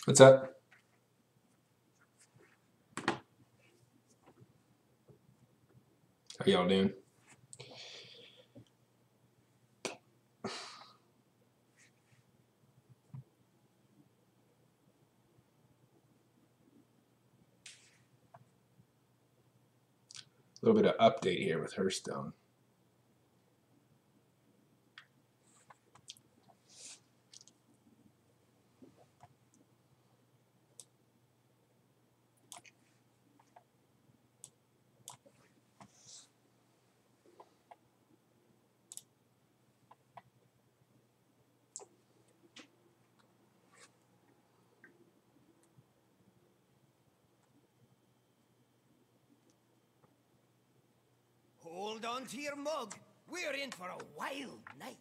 What's up? How y'all doing? A little bit of update here with Hearthstone. Hold on to your mug. We're in for a wild night.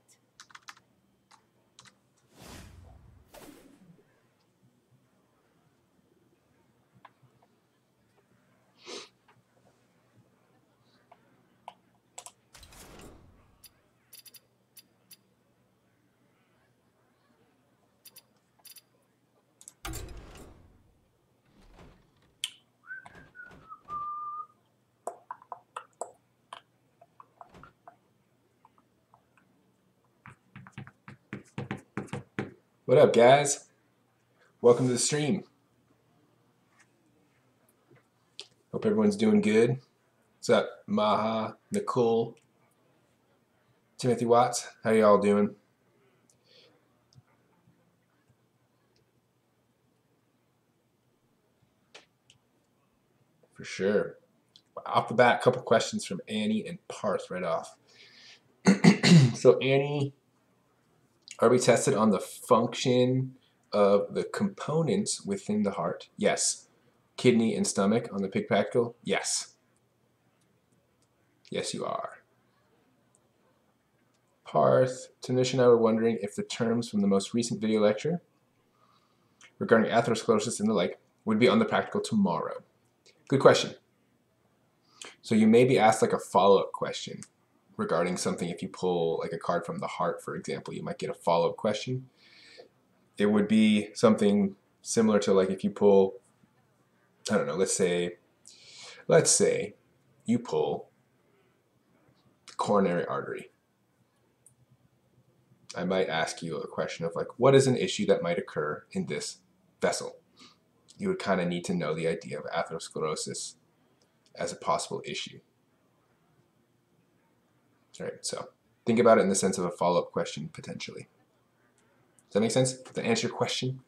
What up, guys? Welcome to the stream. Hope everyone's doing good. What's up, Maha, Nicole, Timothy Watts? How y'all doing? For sure. Off the bat, a couple questions from Annie and Parth right off. So Annie, are we tested on the function of the components within the heart? Yes. Kidney and stomach on the pig practical? Yes. Yes, you are. Parth, Tanish and I were wondering if the terms from the most recent video lecture regarding atherosclerosis and the like would be on the practical tomorrow. Good question. So you may be asked like a follow-up question regarding something. If you pull like a card from the heart, for example, you might get a follow-up question. It would be something similar to like if you pull, I don't know, let's say you pull the coronary artery. I might ask you a question of like, what is an issue that might occur in this vessel? You would kind of need to know the idea of atherosclerosis as a possible issue. All right, so think about it in the sense of a follow-up question potentially. Does that make sense? Does that answer your question?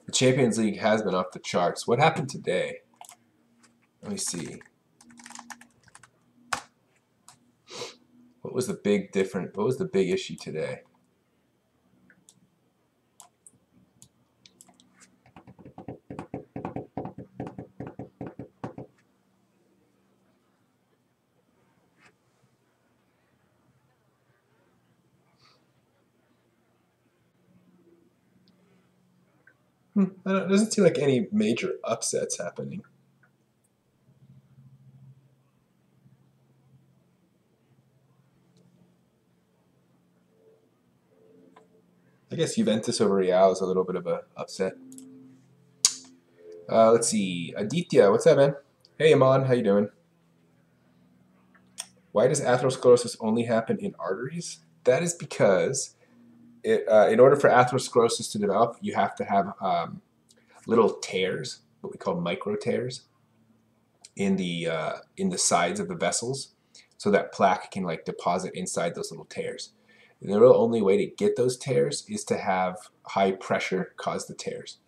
The Champions League has been off the charts. What happened today? Let me see. What was the big issue today? It doesn't seem like any major upsets happening. I guess Juventus over Real is a little bit of an upset. Let's see. Aditya, what's up, man? Hey, Aman, how you doing? Why does atherosclerosis only happen in arteries? That is because in order for atherosclerosis to develop, you have to have little tears, what we call micro tears, in the sides of the vessels, so that plaque can like deposit inside those little tears. And the real only way to get those tears is to have high pressure cause the tears.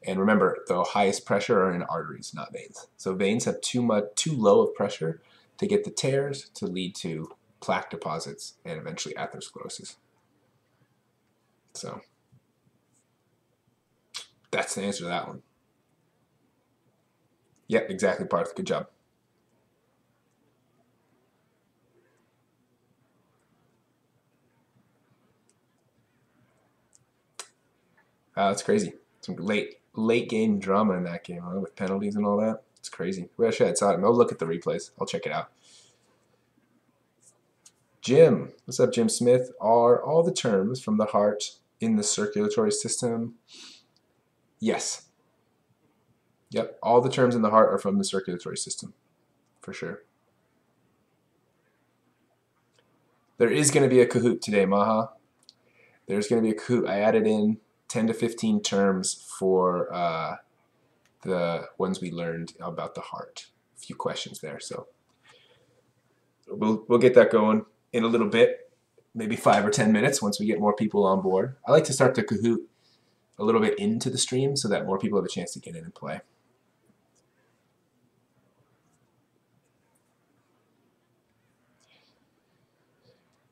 And remember, the highest pressure are in arteries, not veins. So veins have too low of pressure to get the tears to lead to plaque deposits and eventually atherosclerosis. So that's the answer to that one. Yep, exactly, Parth. Good job. That's crazy. Some late game drama in that game, huh? With penalties and all that. It's crazy. We actually had saw it. I'll look at the replays. I'll check it out. Jim, what's up, Jim Smith? Are all the terms from the heart in the circulatory system? Yes. Yep, all the terms in the heart are from the circulatory system, for sure. There is going to be a Kahoot today, Maha. There's going to be a Kahoot. I added in 10 to 15 terms for the ones we learned about the heart. A few questions there, so we'll get that going in a little bit, maybe 5 or 10 minutes once we get more people on board. I like to start the Kahoot a little bit into the stream so that more people have a chance to get in and play.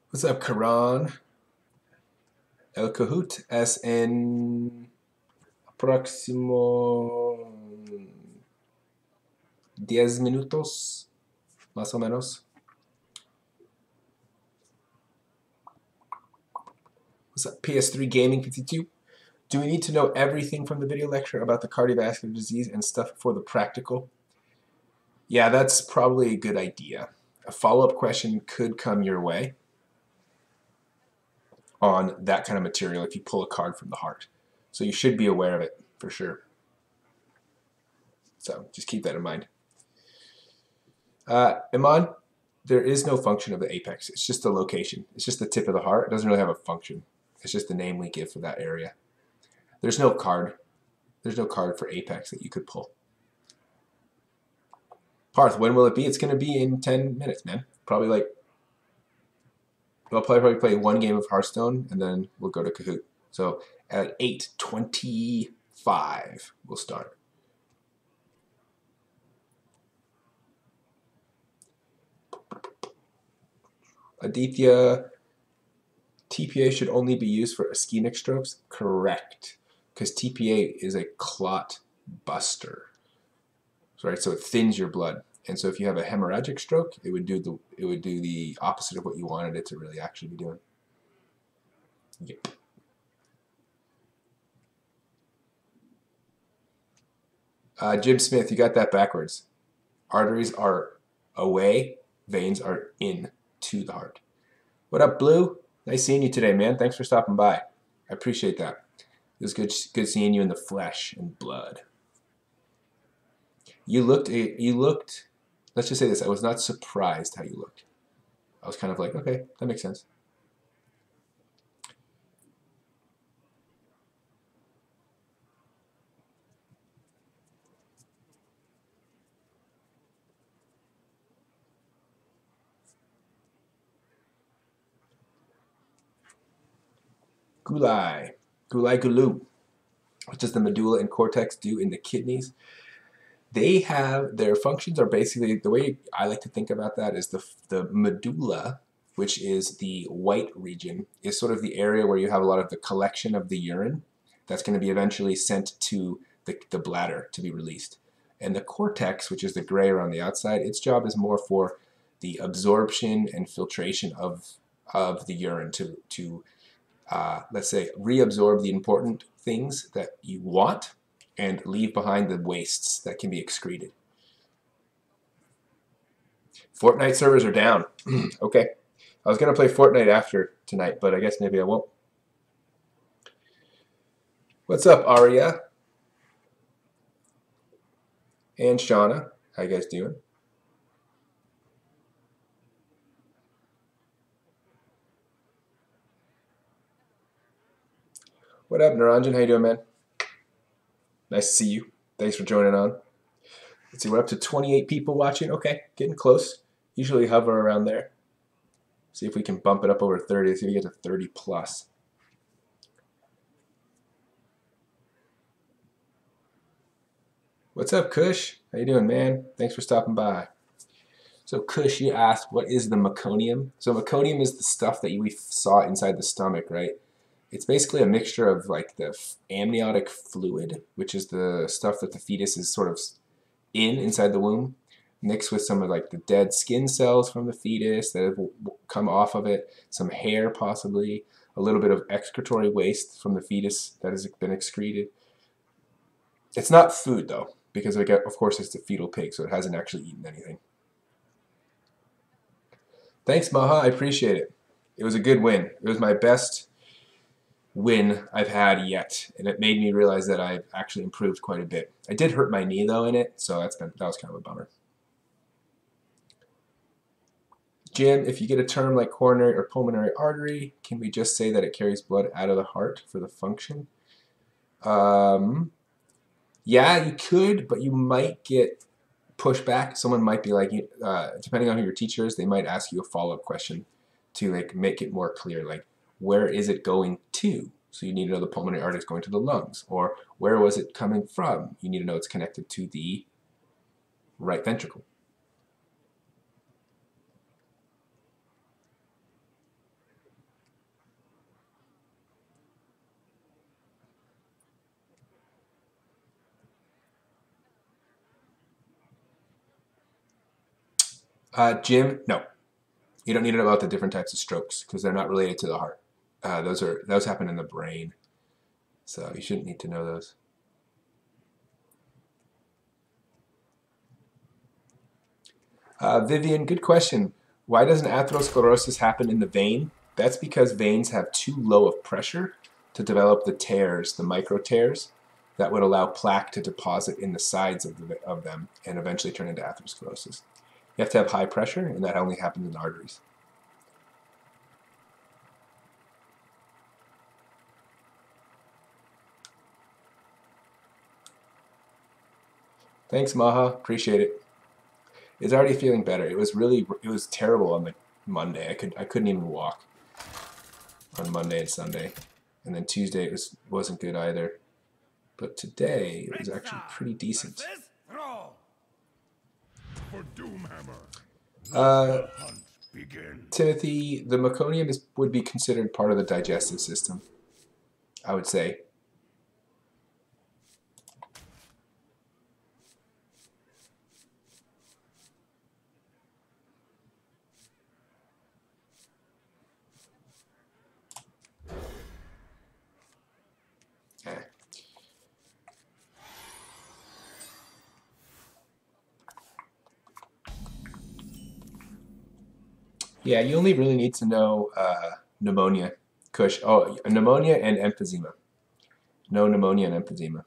What's up, Karan? El Kahoot es en próximo 10 minutos, más o menos. What's up, PS3 Gaming 52? Do we need to know everything from the video lecture about the cardiovascular disease and stuff for the practical? Yeah, that's probably a good idea. A follow-up question could come your way on that kind of material if you pull a card from the heart. So you should be aware of it, for sure. So just keep that in mind. Iman, there is no function of the apex. It's just a location. It's just the tip of the heart. It doesn't really have a function. It's just the name we give for that area. There's no card. There's no card for apex that you could pull. Parth, when will it be? It's going to be in 10 minutes, man. Probably like, I'll probably play one game of Hearthstone, and then we'll go to Kahoot. So at 8:25, we'll start. Aditya, TPA should only be used for ischemic strokes? Correct. Because TPA is a clot buster. Right? So it thins your blood. And so if you have a hemorrhagic stroke, it would do the opposite of what you wanted it to really actually be doing. Yep. Jim Smith, you got that backwards. Arteries are away, veins are in to the heart. What up, Blue? Nice seeing you today, man. Thanks for stopping by. I appreciate that. It was good seeing you in the flesh and blood. You looked, let's just say this, I was not surprised how you looked. I was kind of like, okay, that makes sense. Gulai gulu. What does the medulla and cortex do in the kidneys? They have, their functions are basically, the way I like to think about that is the medulla, which is the white region, is sort of the area where you have a lot of the collection of the urine that's going to be eventually sent to the bladder to be released. And the cortex, which is the gray around the outside, its job is more for the absorption and filtration of the urine to let's say, reabsorb the important things that you want and leave behind the wastes that can be excreted. Fortnite servers are down. Okay. I was going to play Fortnite after tonight, but I guess maybe I won't. What's up, Aria? And Shauna. How you guys doing? What up, Naranjan? How you doing, man? Nice to see you. Thanks for joining on. Let's see, we're up to 28 people watching. Okay, getting close. Usually hover around there. See if we can bump it up over 30. See if we get to 30 plus. What's up, Kush? How you doing, man? Thanks for stopping by. So Kush, you asked, what is the meconium? So meconium is the stuff that we saw inside the stomach, right? It's basically a mixture of like the amniotic fluid, which is the stuff that the fetus is sort of inside the womb, mixed with some of like the dead skin cells from the fetus that have come off of it, some hair possibly, a little bit of excretory waste from the fetus that has been excreted. It's not food though, because of course it's the fetal pig, so it hasn't actually eaten anything. Thanks, Maha. I appreciate it. It was a good win. It was my best win I've had yet, and it made me realize that I've actually improved quite a bit. I did hurt my knee though in it, so that was kind of a bummer. Jim, if you get a term like coronary or pulmonary artery, can we just say that it carries blood out of the heart for the function? Yeah, you could, but you might get pushback. Someone might be like, depending on who your teacher is, they might ask you a follow-up question to like make it more clear, like where is it going to? So you need to know the pulmonary artery is going to the lungs, or where was it coming from? You need to know it's connected to the right ventricle. Jim, no, you don't need to know about the different types of strokes because they're not related to the heart. Those happen in the brain, so you shouldn't need to know those. Vivian, good question. Why doesn't atherosclerosis happen in the vein? That's because veins have too low of pressure to develop the tears, the micro tears, that would allow plaque to deposit in the sides of them and eventually turn into atherosclerosis. You have to have high pressure, and that only happens in arteries. Thanks, Maha. Appreciate it. It's already feeling better. It was terrible on the Monday. I couldn't even walk on Monday and Sunday, and then Tuesday wasn't good either. But today it was actually pretty decent. Timothy, the meconium would be considered part of the digestive system, I would say. Yeah, you only really need to know pneumonia, pneumonia and emphysema. No pneumonia and emphysema.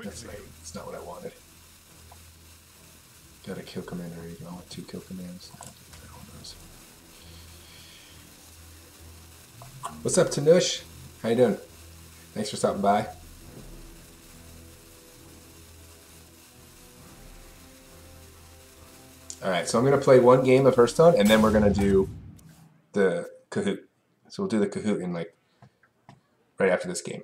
That's not what I wanted. Got a kill command already going with 2 kill commands. What's up, Tanush? How you doing? Thanks for stopping by. Alright, so I'm going to play one game of Hearthstone, and then we're going to do the Kahoot. So we'll do the Kahoot in like right after this game.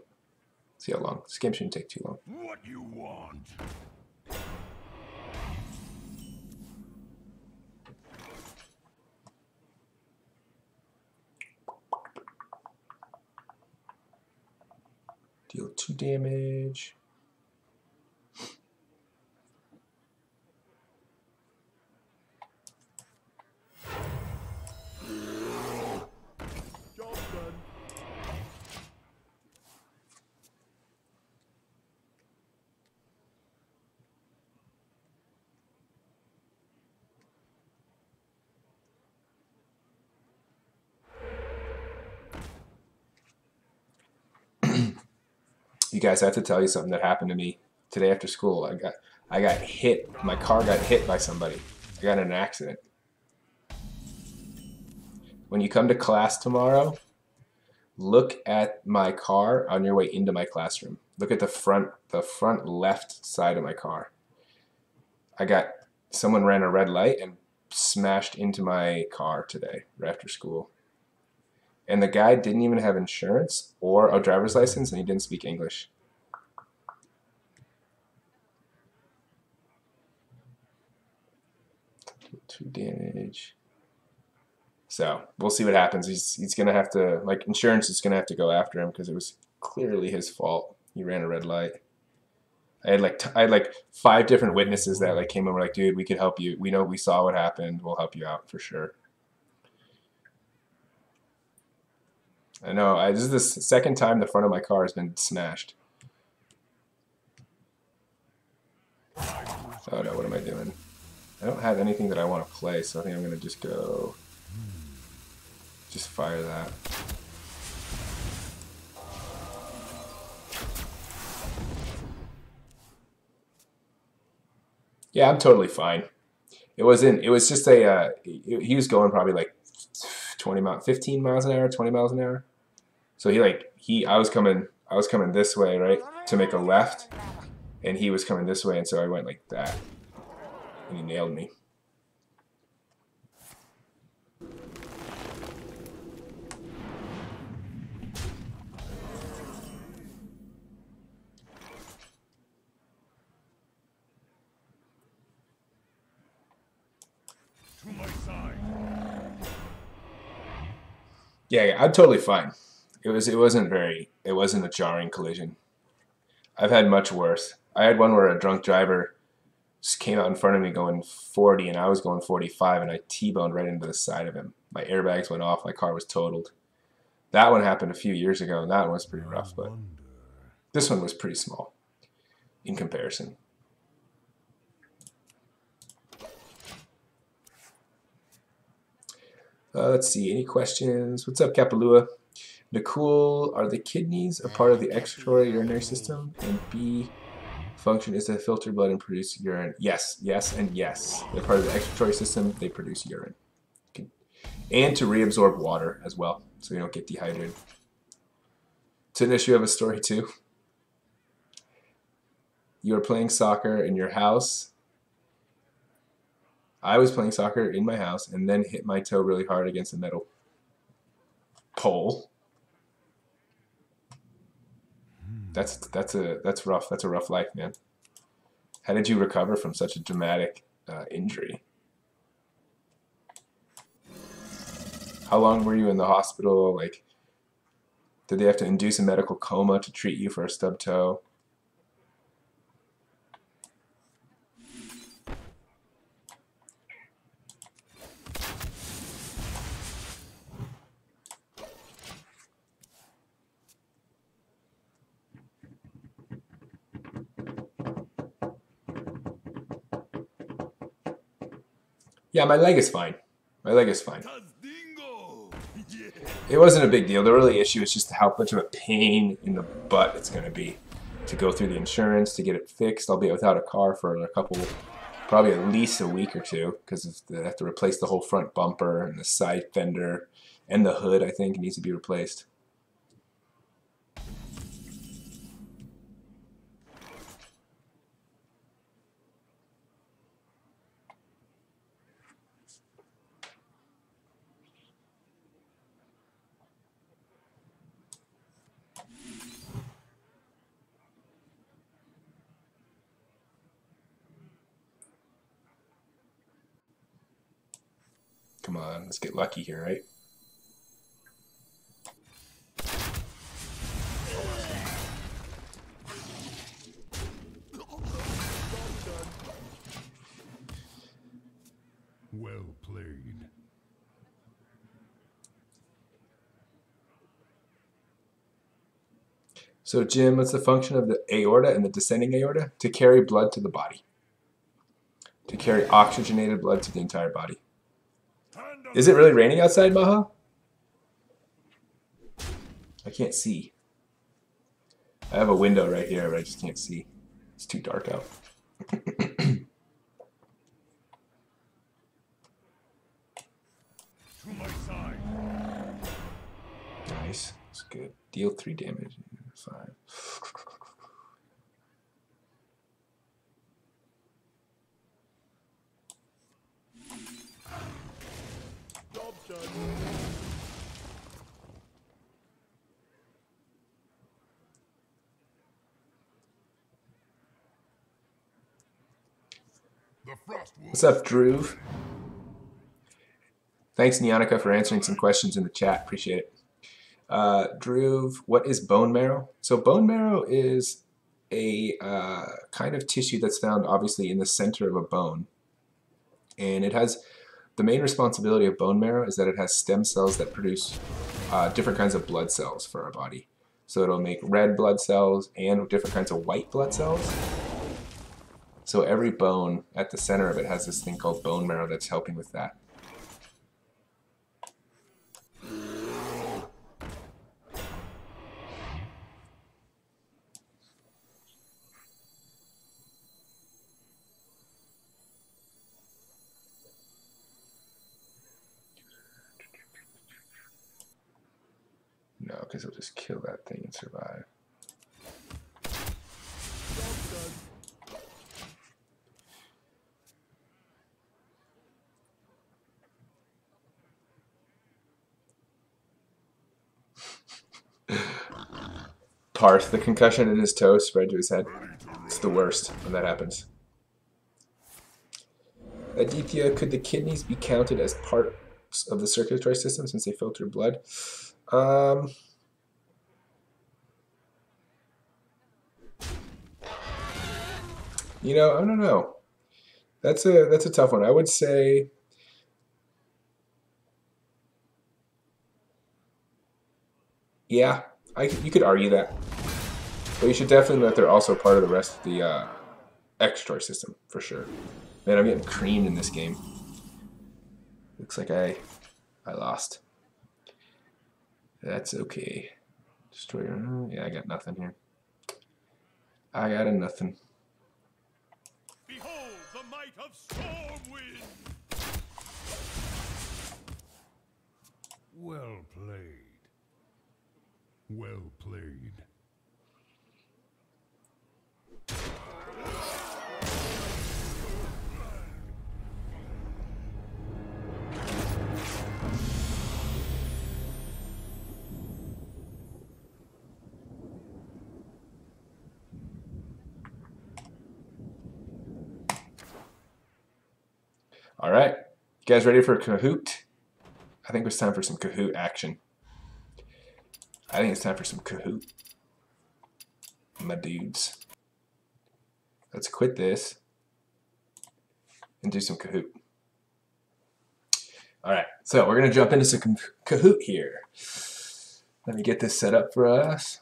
See how long. This game shouldn't take too long. What you want? Deal 2 damage. You guys, I have to tell you something that happened to me today after school. I got hit. My car got hit by somebody. I got in an accident. When you come to class tomorrow, look at my car on your way into my classroom. Look at the front left side of my car. Someone ran a red light and smashed into my car today right after school. And the guy didn't even have insurance or a driver's license, and he didn't speak English. Two damage. So we'll see what happens. He's gonna have to, like, insurance is gonna have to go after him because it was clearly his fault. He ran a red light. I had like 5 different witnesses that like came over like, dude, we could help you. We saw what happened. We'll help you out for sure. I know. This is the second time the front of my car has been smashed. Oh no, what am I doing? I don't have anything that I want to play, so I think I'm going to just go... Just fire that. Yeah, I'm totally fine. It was just a, he was going probably like 15 miles an hour, 20 miles an hour. So I was coming this way, right, to make a left, and he was coming this way, and so I went like that, and he nailed me. To my side. Yeah, I'm totally fine. It wasn't a jarring collision. I've had much worse. I had one where a drunk driver just came out in front of me going 40 and I was going 45 and I T-boned right into the side of him. My airbags went off, my car was totaled. That one happened a few years ago and that one was pretty rough, but this one was pretty small in comparison. Let's see, any questions? What's up, Kapalua? Nicole, are the kidneys a part of the excretory urinary system? And B, function is to filter blood and produce urine. Yes, yes, and yes. They're part of the excretory system. They produce urine. And to reabsorb water as well, so you don't get dehydrated. Tinish, you have a story too? You were playing soccer in your house. I was playing soccer in my house and then hit my toe really hard against a metal pole. That's rough. That's a rough life, man. How did you recover from such a dramatic injury? How long were you in the hospital? Like, did they have to induce a medical coma to treat you for a stub toe? Yeah, my leg is fine. My leg is fine. It wasn't a big deal. The really issue is just how much of a pain in the butt it's going to be to go through the insurance, to get it fixed. I'll be without a car for a couple, probably at least a week or two, because they have to replace the whole front bumper and the side fender and the hood, I think, needs to be replaced. Come on, let's get lucky here, right? Well played. So, Jim, what's the function of the aorta and the descending aorta? To carry blood to the body. To carry oxygenated blood to the entire body. Is it really raining outside, Maha? I can't see. I have a window right here, but I just can't see. It's too dark out. To my side. Nice. That's good. Deal 3 damage. 5. Job done. What's up, Drew? Thanks, Nyanika, for answering some questions in the chat. Appreciate it. Drew, what is bone marrow? So bone marrow is a kind of tissue that's found obviously in the center of a bone. And it has, the main responsibility of bone marrow is that it has stem cells that produce different kinds of blood cells for our body. So it'll make red blood cells and different kinds of white blood cells. So every bone at the center of it has this thing called bone marrow that's helping with that. No, because he'll just kill that thing and survive. Parth, the concussion in his toe spread to his head. It's the worst when that happens. Aditya, could the kidneys be counted as parts of the circulatory system since they filter blood? You know, I don't know. That's a tough one. I would say yeah, you could argue that. But you should definitely know that they're also part of the rest of the excretory system, for sure. Man, I'm getting creamed in this game. Looks like I lost. That's okay. Destroyer. Yeah, I got nothing here. I got a nothing. Behold the might of Stormwind! Well played. Well played. All right. You guys ready for Kahoot? I think it's time for some Kahoot action. I think it's time for some Kahoot. My dudes. Let's quit this and do some Kahoot. All right, so we're going to jump into some Kahoot here. Let me get this set up for us.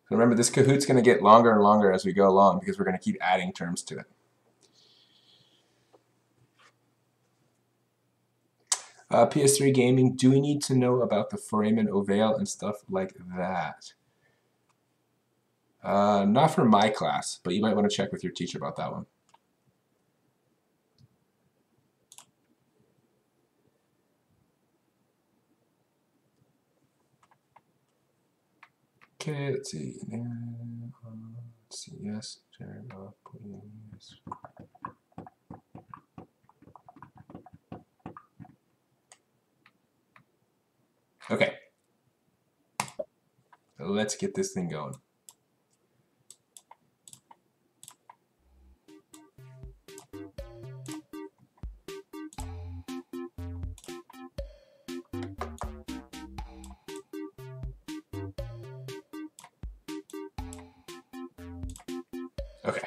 Remember, this Kahoot's going to get longer and longer as we go along because we're going to keep adding terms to it. PS3 gaming, do we need to know about the foramen ovale and stuff like that? Not for my class, but you might want to check with your teacher about that one. Okay, let's see. Let's see. Yes, Jared, please. Okay. So let's get this thing going. Okay.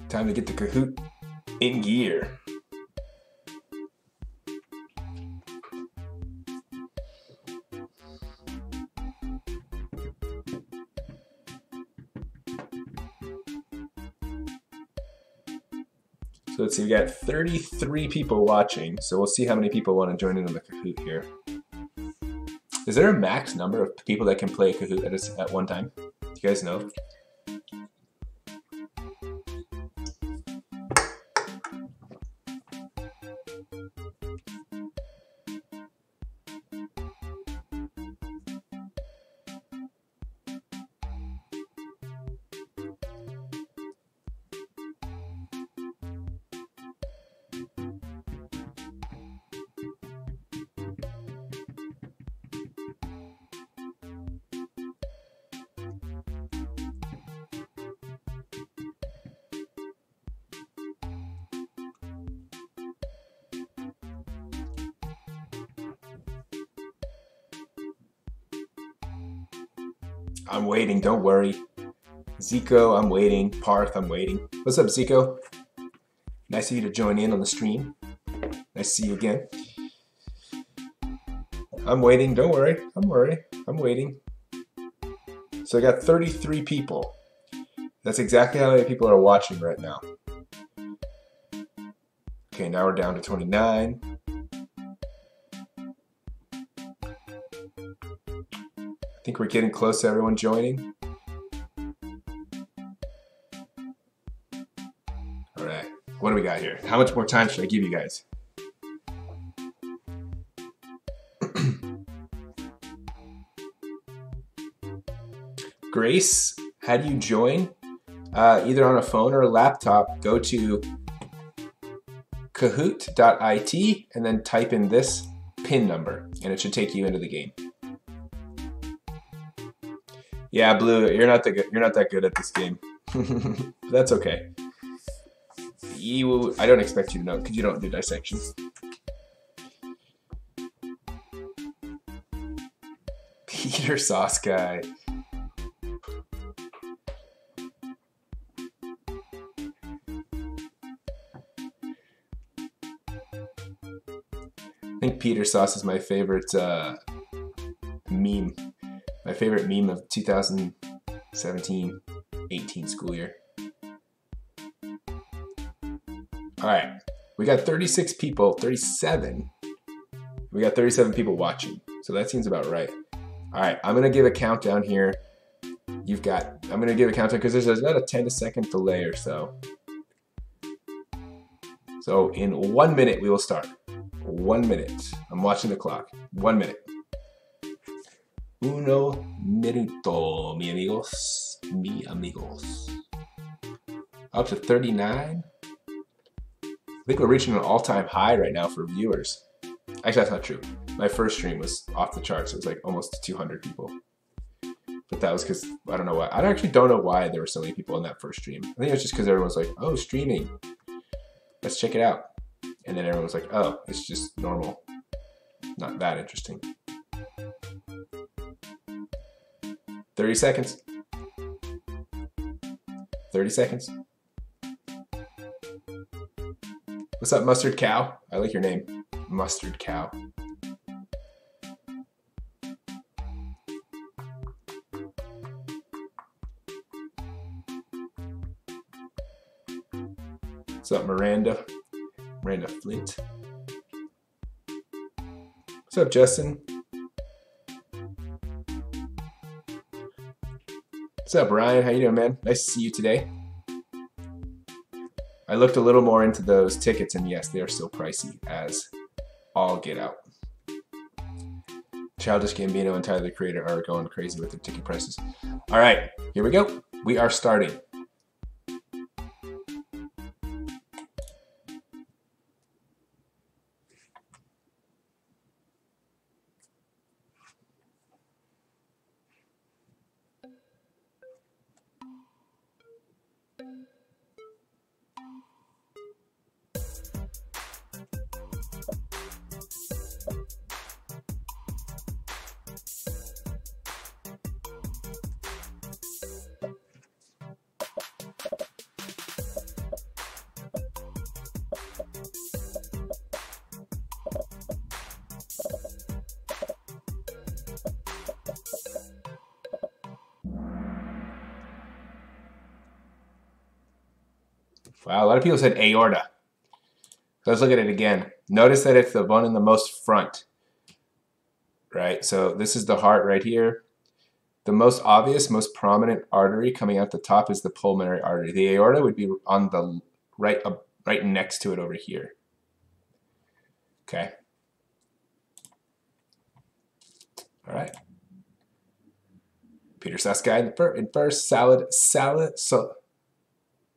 Time to get the Kahoot in gear. So let's see, we got 33 people watching, so we'll see how many people want to join in on the Kahoot here. Is there a max number of people that can play a Kahoot at one time? Do you guys know? I'm waiting, don't worry. Zico, I'm waiting. Parth, I'm waiting. What's up, Zico? Nice of you to join in on the stream. Nice to see you again. I'm waiting, don't worry. I'm waiting. So I got 33 people. That's exactly how many people are watching right now. Okay, now we're down to 29. I think we're getting close to everyone joining. All right, what do we got here? How much more time should I give you guys? Grace, how do you join? Either on a phone or a laptop, go to kahoot.it and then type in this PIN number, and it should take you into the game. Yeah, Blue, you're not that good at this game. That's okay. I don't expect you to know because you don't do dissection. Peter Sauce Guy. I think Peter Sauce is my favorite meme. My favorite meme of 2017-18 school year. All right, we got 36 people, 37. We got 37 people watching, so that seems about right. All right, I'm gonna give a countdown here. I'm gonna give a countdown because there's about a 10-second delay or so. So in 1 minute we will start. 1 minute. I'm watching the clock. 1 minute. Uno minuto, mi amigos. Mi amigos. Up to 39. I think we're reaching an all-time high right now for viewers. Actually, that's not true. My first stream was off the charts. It was like almost 200 people. But that was because, I don't know why. I actually don't know why there were so many people in that first stream. I think it was just because everyone was like, oh, streaming. Let's check it out. And then everyone was like, oh, it's just normal. Not that interesting. 30 seconds. 30 seconds. What's up, Mustard Cow? I like your name. Mustard Cow. What's up, Miranda? Miranda Flint. What's up, Justin? What's up, Ryan? How you doing, man? Nice to see you today. I looked a little more into those tickets, and yes, they are still pricey as all get out. Childish Gambino and Tyler, the Creator, are going crazy with their ticket prices. All right, here we go. We are starting. Wow, a lot of people said aorta. Let's look at it again. Notice that it's the one in the most front, right? So this is the heart right here. The most obvious, most prominent artery coming out the top is the pulmonary artery. The aorta would be on the right next to it over here. Okay. All right. Peter Saskay in first.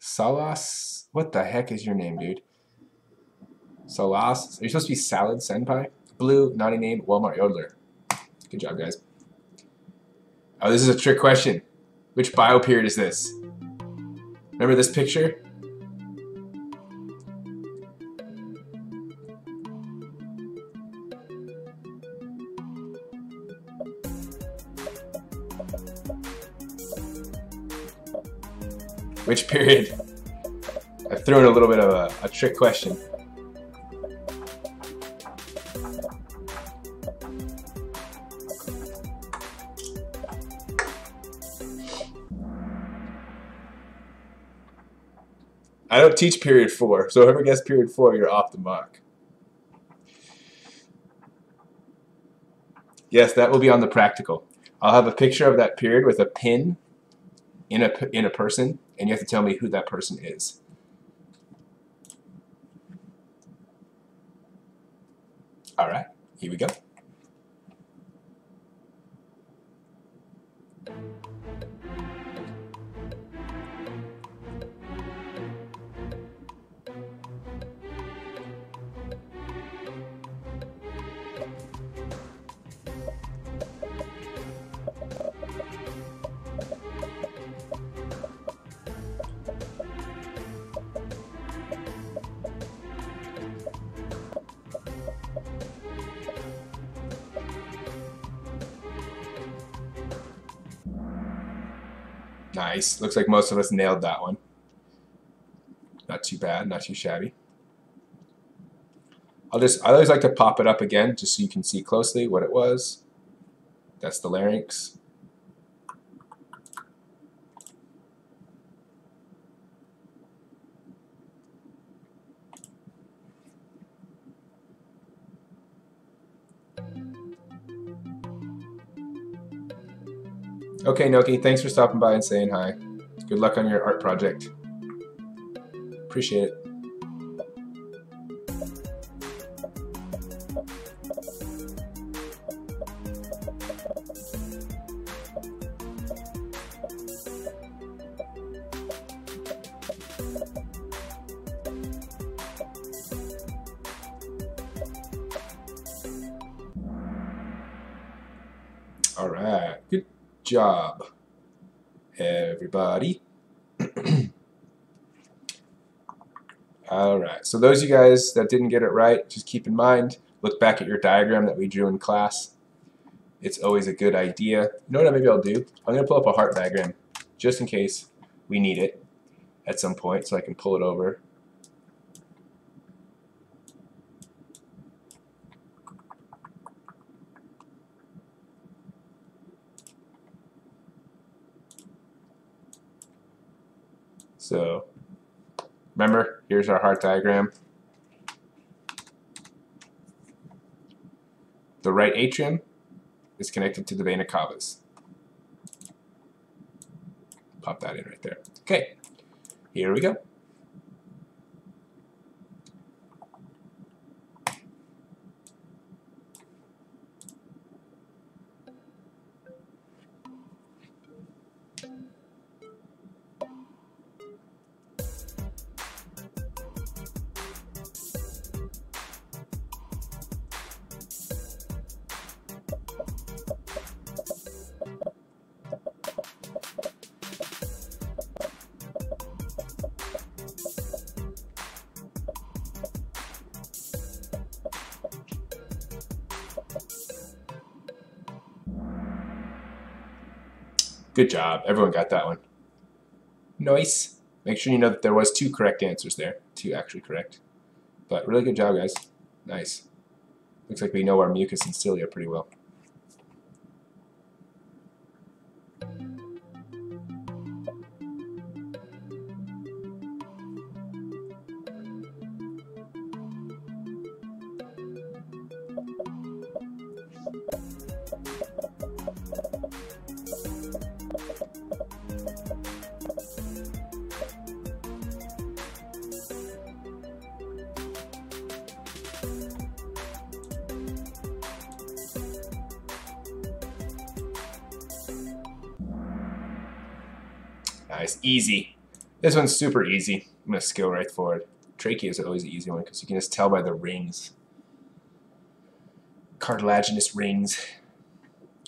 Salas. What the heck is your name, dude? Salas. Are you supposed to be Salad Senpai? Blue, naughty name, Walmart Yodeler. Good job, guys. Oh, this is a trick question. Which bio period is this? Remember this picture? Which period? I threw in a little bit of a trick question. I don't teach period 4, so whoever gets period 4, you're off the mark. Yes, that will be on the practical. I'll have a picture of that period with a pin in a person, and you have to tell me who that person is. All right, here we go. Nice. Looks like most of us nailed that one. Not too bad, not too shabby. I always like to pop it up again just so you can see closely what it was. That's the larynx. Okay, Noki, thanks for stopping by and saying hi. Good luck on your art project. Appreciate it. All right, good job, everybody. All right, so those of you guys that didn't get it right, just keep in mind, look back at your diagram that we drew in class. It's always a good idea. You know what maybe I'll do? I'm going to pull up a heart diagram just in case we need it at some point so I can pull it over. So remember, here's our heart diagram. The right atrium is connected to the vena cavas. Pop that in right there. Okay, here we go. Good job. Everyone got that one. Nice. Make sure you know that there was 2 correct answers there. 2 actually correct. But really good job, guys. Nice. Looks like we know our mucus and cilia pretty well. Nice. Easy. This one's super easy. I'm going to scale right forward. Trachea is always an easy one because you can just tell by the rings. Cartilaginous rings.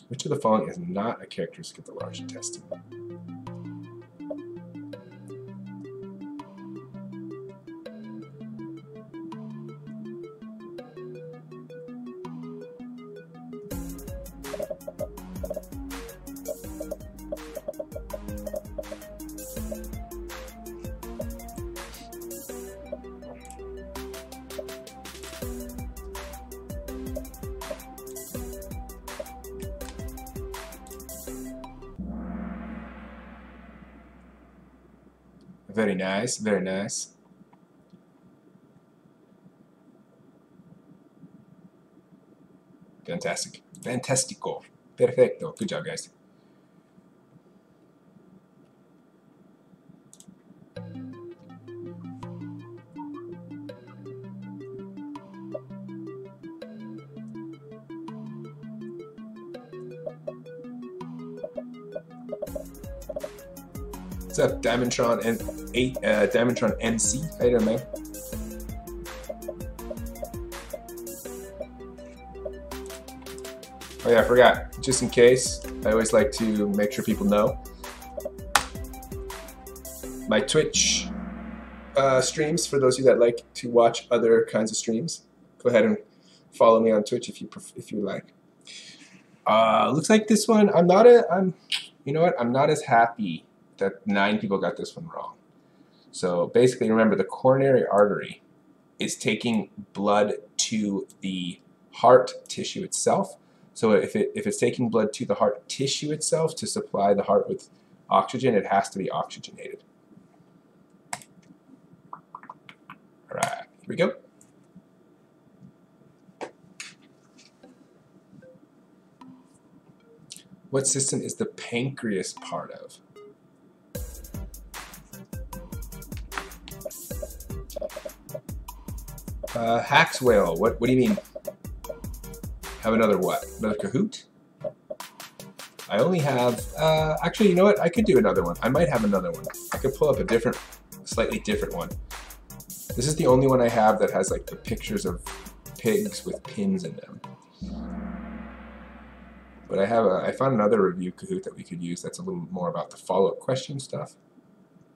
Which of the following is not a characteristic of the large intestine? Very nice, very nice. Fantastic. Fantastico. Perfecto. Good job, guys. What's up, Diamondtron and Diamondtron NC? How you doing, man? Oh yeah, I forgot. Just in case, I always like to make sure people know. My Twitch streams, for those of you that like to watch other kinds of streams, go ahead and follow me on Twitch if you like. Looks like this one, you know what? I'm not as happy that 9 people got this one wrong. So basically, remember, the coronary artery is taking blood to the heart tissue itself. So if it's taking blood to the heart tissue itself to supply the heart with oxygen, it has to be oxygenated. All right, here we go. What system is the pancreas part of? Hacks whale. What do you mean? Have another what? Another Kahoot? I only have, actually, you know what? I could do another one. I might have another one. I could pull up a slightly different one. This is the only one I have that has like the pictures of pigs with pins in them. But I found another review Kahoot that we could use that's a little more about the follow-up question stuff.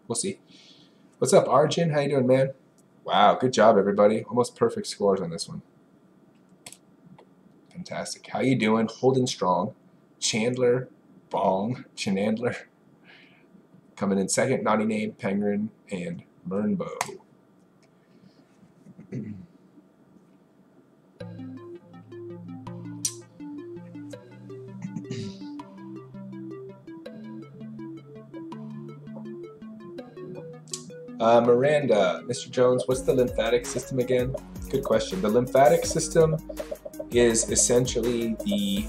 We'll see. What's up, Arjun? How you doing, man? Wow, good job, everybody. Almost perfect scores on this one. Fantastic. How you doing? Holding strong. Chandler, Bong, Chenandler. Coming in second, Naughty Name, Penguin, and Mernbo. Miranda, Mr. Jones, what's the lymphatic system again? Good question. The lymphatic system is essentially the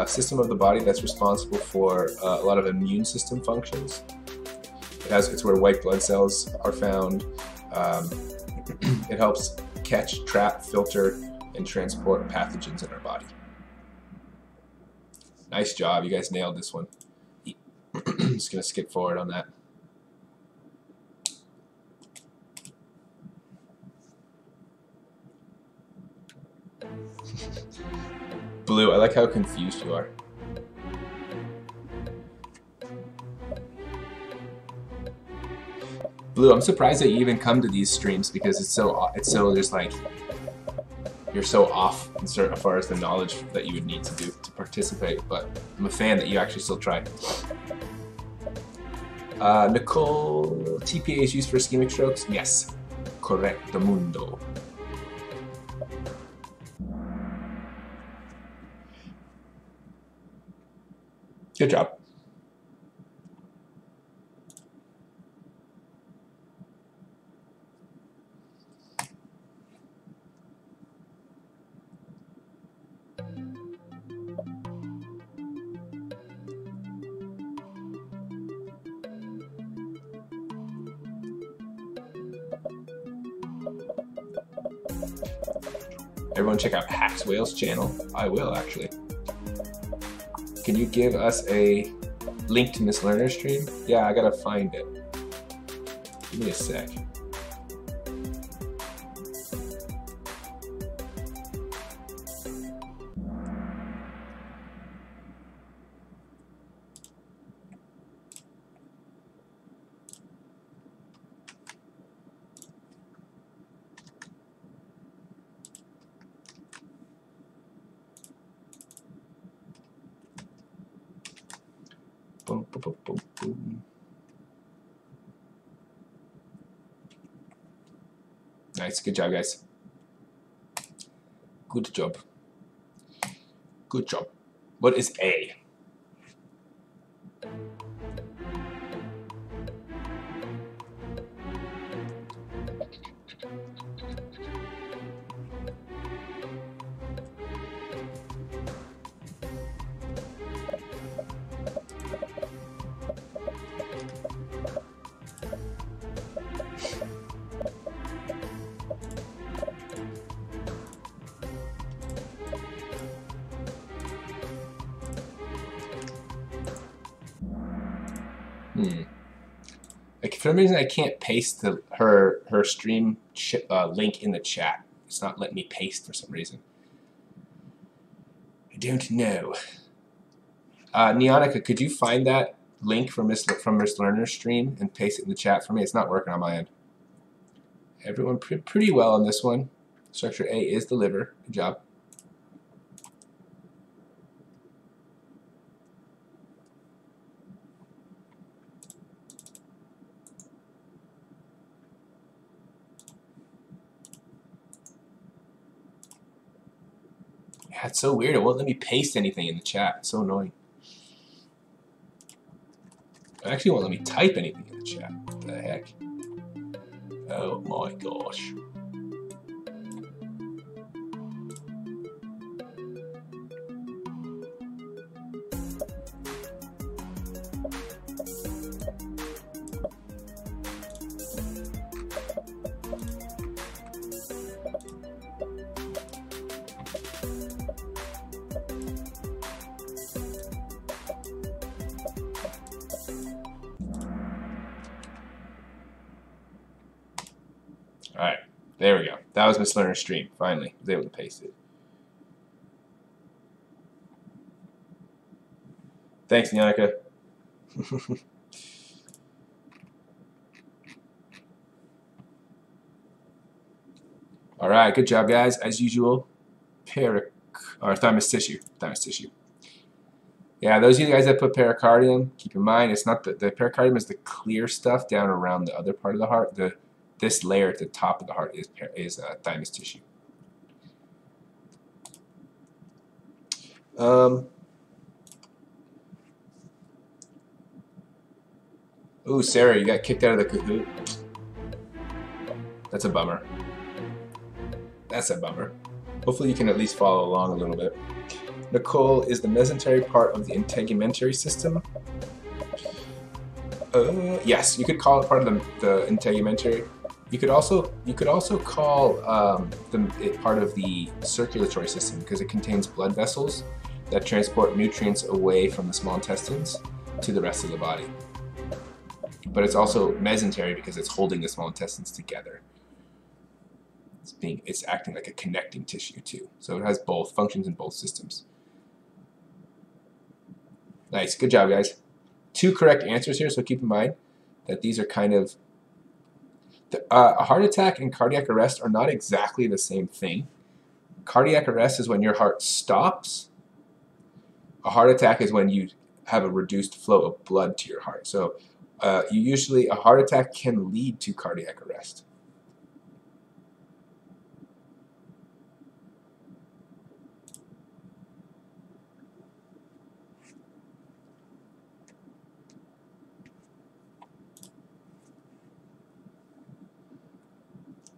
system of the body that's responsible for a lot of immune system functions. It's where white blood cells are found. It helps catch, trap, filter, and transport pathogens in our body. Nice job. You guys nailed this one. Just going to skip forward on that. Blue, I like how confused you are. Blue, I'm surprised that you even come to these streams because it's so just like you're so off as far as the knowledge that you would need to do to participate. But I'm a fan that you actually still try. Nicole, TPA is used for ischemic strokes. Yes, correcto mundo. Good job. Everyone check out Hacks Whale's channel. I will, actually. Can you give us a link to Miss Lerner's stream? Yeah, I gotta find it. Give me a sec. Boom, boom, boom, boom, boom. Nice, good job, guys. Good job. Good job. What is A? Like for some reason I can't paste her stream link in the chat. It's not letting me paste for some reason. I don't know. Neonica, could you find that link from Miss Lerner's stream and paste it in the chat for me? It's not working on my end. Everyone pretty well on this one. Structure A is the liver. Good job. Yeah, it's so weird. It won't let me paste anything in the chat. It's so annoying. It actually won't let me type anything in the chat. What the heck? Oh my gosh. Alright, there we go. That was Miss Lerner's stream. Finally, I was able to paste it. Thanks, Nyanika. Alright, good job, guys. As usual, thymus tissue. Thymus tissue. Yeah, those of you guys that put pericardium, keep in mind, it's not the pericardium is the clear stuff down around the other part of the heart. This layer at the top of the heart is thymus tissue. Ooh, Sarah, you got kicked out of the Kahoot. That's a bummer. That's a bummer. Hopefully you can at least follow along a little bit. Nicole is the mesentery part of the integumentary system. Yes, you could call it part of the integumentary. You could also call it part of the circulatory system because it contains blood vessels that transport nutrients away from the small intestines to the rest of the body. But it's also mesentery because it's holding the small intestines together. It's acting like a connecting tissue too. So it has both functions in both systems. Nice, good job, guys. 2 correct answers here, so keep in mind that these are kind of a heart attack and cardiac arrest are not exactly the same thing. Cardiac arrest is when your heart stops. A heart attack is when you have a reduced flow of blood to your heart. So a heart attack can lead to cardiac arrest.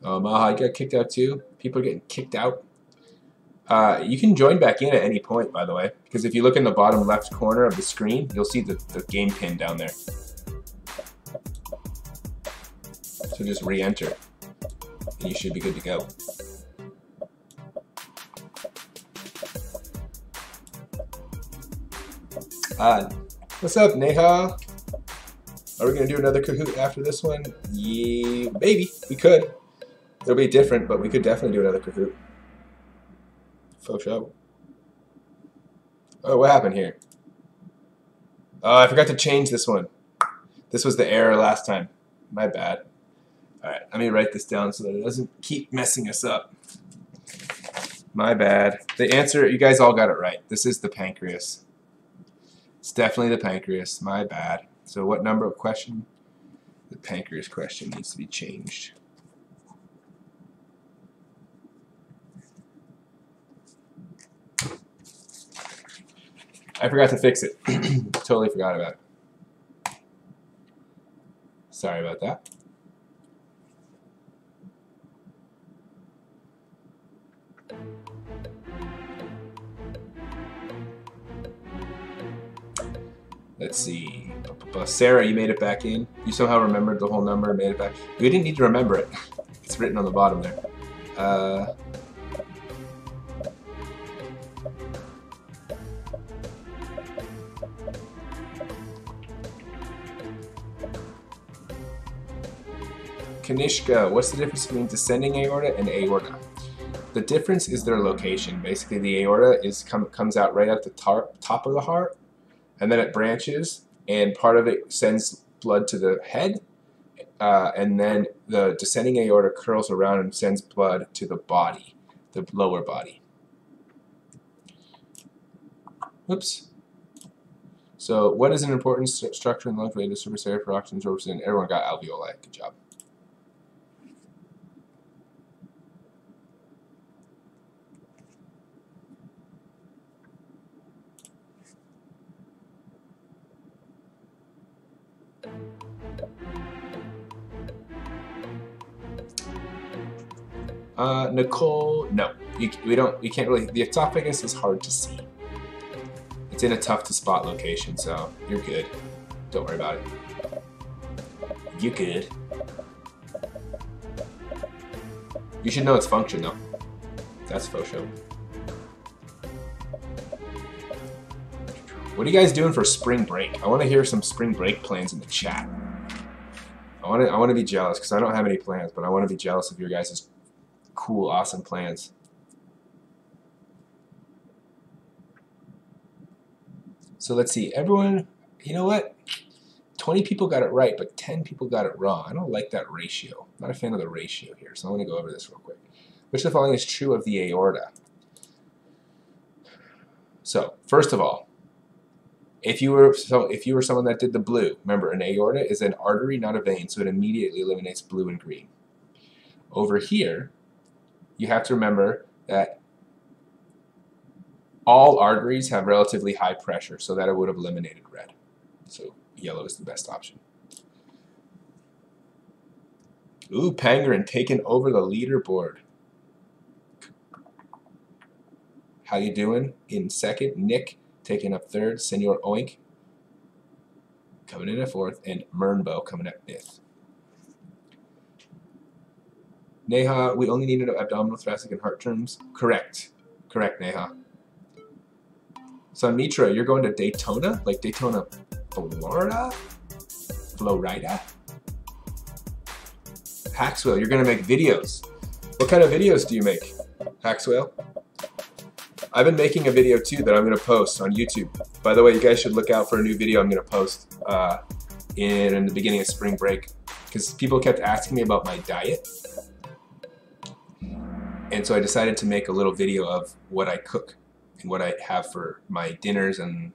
Maha, you got kicked out too? People are getting kicked out. You can join back in at any point, by the way, because if you look in the bottom left corner of the screen, you'll see the game pin down there. So just re-enter, and you should be good to go. What's up, Neha? Are we going to do another Kahoot after this one? Yeah, maybe. We could. It'll be different, but we could definitely do another Kahoot. Faux show. Oh, what happened here? Oh, I forgot to change this one. This was the error last time. My bad. Alright, let me write this down so that it doesn't keep messing us up. My bad. The answer, you guys all got it right. This is the pancreas. It's definitely the pancreas. My bad. So what number of question? The pancreas question needs to be changed. I forgot to fix it. Totally forgot about it. Sorry about that. Let's see. Sarah, you made it back in. You somehow remembered the whole number and made it back. You didn't need to remember it. It's written on the bottom there. Kanishka, what's the difference between descending aorta and aorta? The difference is their location. Basically, the aorta comes out right at the top of the heart, and then it branches, and part of it sends blood to the head, and then the descending aorta curls around and sends blood to the body, the lower body. Oops. So what is an important structure in the lung related to surface area for oxygen absorption? Everyone got alveoli. Good job. Nicole, no. We can't really, the esophagus is hard to see. It's in a tough to spot location, so you're good. Don't worry about it. You're good. You should know its function though. That's faux show. What are you guys doing for spring break? I want to hear some spring break plans in the chat. I want to be jealous because I don't have any plans, but I want to be jealous of your guys' cool, awesome plans. So let's see. Everyone, you know what? 20 people got it right, but 10 people got it wrong. I don't like that ratio. I'm not a fan of the ratio here, so I'm going to go over this real quick. Which of the following is true of the aorta? So, first of all, if you were someone that did the blue, remember an aorta is an artery, not a vein, so it immediately eliminates blue and green. Over here, you have to remember that all arteries have relatively high pressure, so that it would have eliminated red. So yellow is the best option. Ooh, Pangarin taking over the leaderboard. How you doing? In second, Nick taking up third, Senor Oink coming in at fourth, and Mernbo coming at fifth. Neha, we only need to know abdominal, thoracic, and heart terms. Correct. Correct, Neha. So Mitra, you're going to Daytona? Like Daytona, Florida? Florida? Haxwell, you're going to make videos. What kind of videos do you make, Haxwell? I've been making a video too that I'm going to post on YouTube. By the way, you guys should look out for a new video I'm going to post in the beginning of spring break, because people kept asking me about my diet. And so I decided to make a little video of what I cook and what I have for my dinners and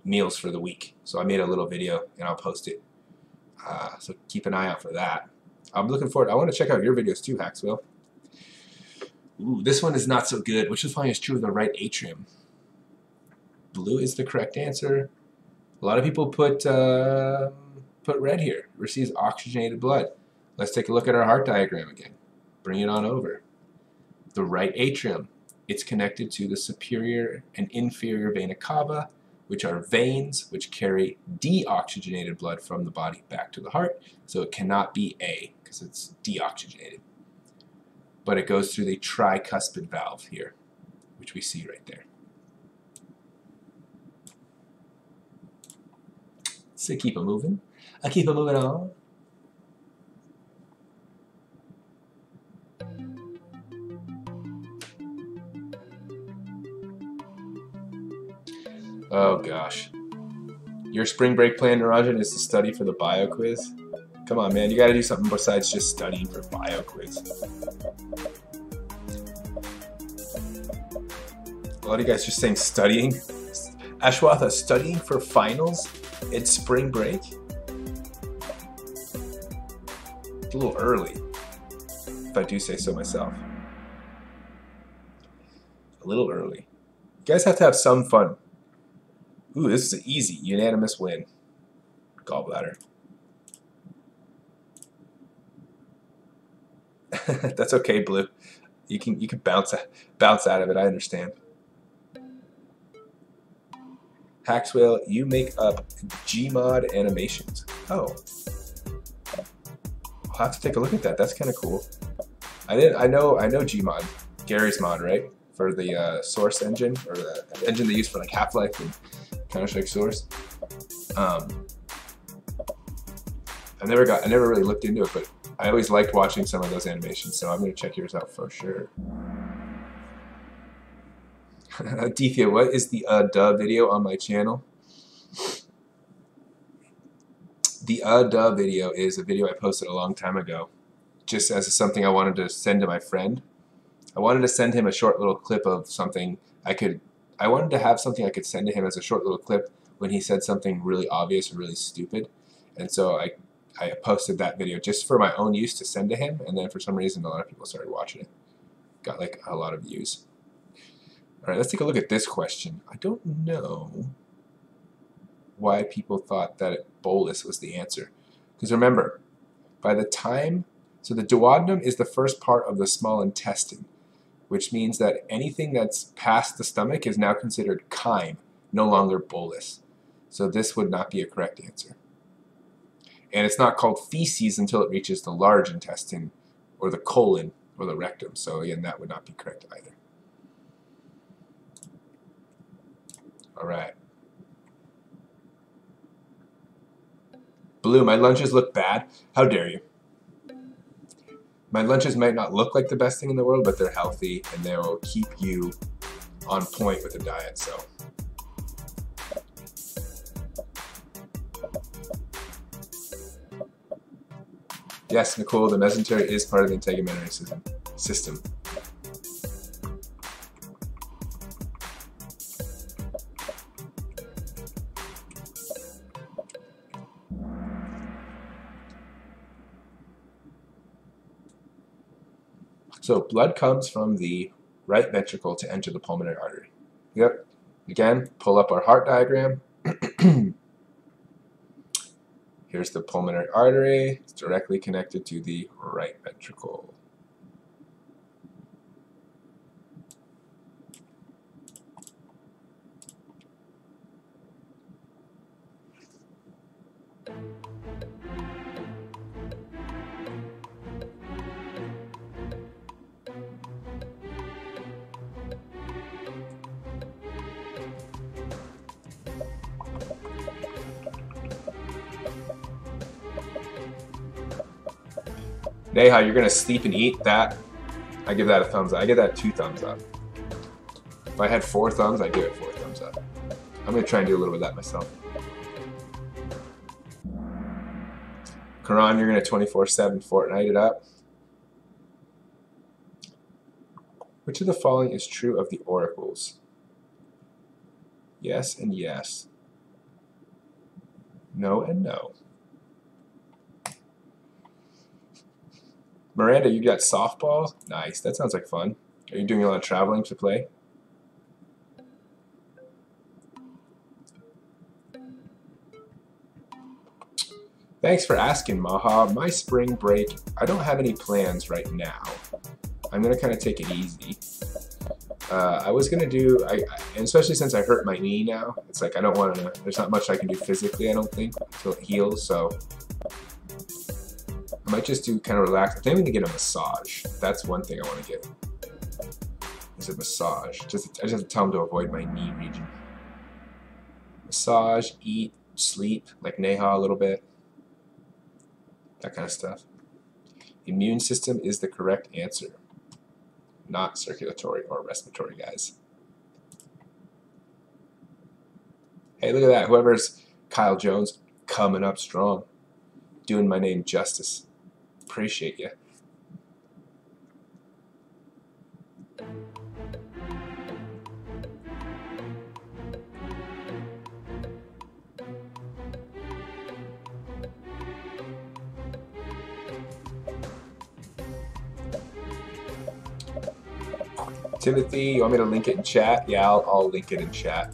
meals for the week. So I made a little video and I'll post it. So keep an eye out for that. I'm looking forward. I want to check out your videos too, Haxwell. Ooh, this one is not so good. Which is fine is true of the right atrium. Blue is the correct answer. A lot of people put red here. Receives oxygenated blood. Let's take a look at our heart diagram again. Bring it on over. The right atrium. It's connected to the superior and inferior vena cava, which are veins which carry deoxygenated blood from the body back to the heart. So it cannot be A because it's deoxygenated. But it goes through the tricuspid valve here, which we see right there. So keep it moving. I keep it moving on. Oh gosh. Your spring break plan, Narajan, is to study for the bio quiz? Come on, man. You got to do something besides just studying for bio quiz. A lot of you guys just saying studying. Ashwatha, studying for finals in spring break? It's a little early, if I do say so myself. A little early. You guys have to have some fun. Ooh, this is an easy, unanimous win. Gallbladder. That's okay, Blue. You can bounce out of it. I understand. Haxwell, you make up Gmod animations. Oh, I'll have to take a look at that. That's kind of cool. I know Gmod, Gary's mod, right, for the Source engine, or the engine they use for like Half-Life and Counter-Strike Source. I never really looked into it, but I always liked watching some of those animations, so I'm going to check yours out for sure. Adithya, what is the duh video on my channel? The duh video is a video I posted a long time ago, just as something I wanted to send to my friend. I wanted to send him a short little clip of something I wanted to have something I could send to him as a short little clip when he said something really obvious or really stupid. And so I posted that video just for my own use to send to him, and then for some reason a lot of people started watching it. Got like a lot of views. All right, let's take a look at this question. I don't know why people thought that bolus was the answer. Because remember, by the time, so the duodenum is the first part of the small intestine, which means that anything that's past the stomach is now considered chyme, no longer bolus. So this would not be a correct answer. And it's not called feces until it reaches the large intestine, or the colon, or the rectum. So again, that would not be correct either. All right. Blue, my lunches look bad. How dare you? My lunches might not look like the best thing in the world, but they're healthy and they will keep you on point with the diet. So. Yes, Nicole, the mesentery is part of the integumentary system. So blood comes from the right ventricle to enter the pulmonary artery. Yep. Again, pull up our heart diagram. Here's the pulmonary artery. It's directly connected to the right ventricle. Neha, you're gonna sleep and eat that. I give that a thumbs up. I give that 2 thumbs up. If I had 4 thumbs, I'd give it 4 thumbs up. I'm gonna try and do a little bit of that myself. Karan, you're gonna 24/7 Fortnite it up. Which of the following is true of the oracles? Yes and yes. No and no. Miranda, you got softball? Nice. That sounds like fun. Are you doing a lot of traveling to play? Thanks for asking, Maha. My spring break, I don't have any plans right now. I'm going to kind of take it easy. I was going to do, and especially since I hurt my knee now, it's like I don't want to, there's not much I can do physically, I don't think, until it heals, so I might just do kind of relax. I think I'm going to get a massage. That's one thing I want to get, is a massage. I just have to tell them to avoid my knee region. Massage, eat, sleep, like Neha a little bit. That kind of stuff. Immune system is the correct answer. Not circulatory or respiratory, guys. Hey, look at that. Whoever's Kyle Jones coming up strong. Doing my name justice. Appreciate you. Timothy, you want me to link it in chat? Yeah, I'll link it in chat.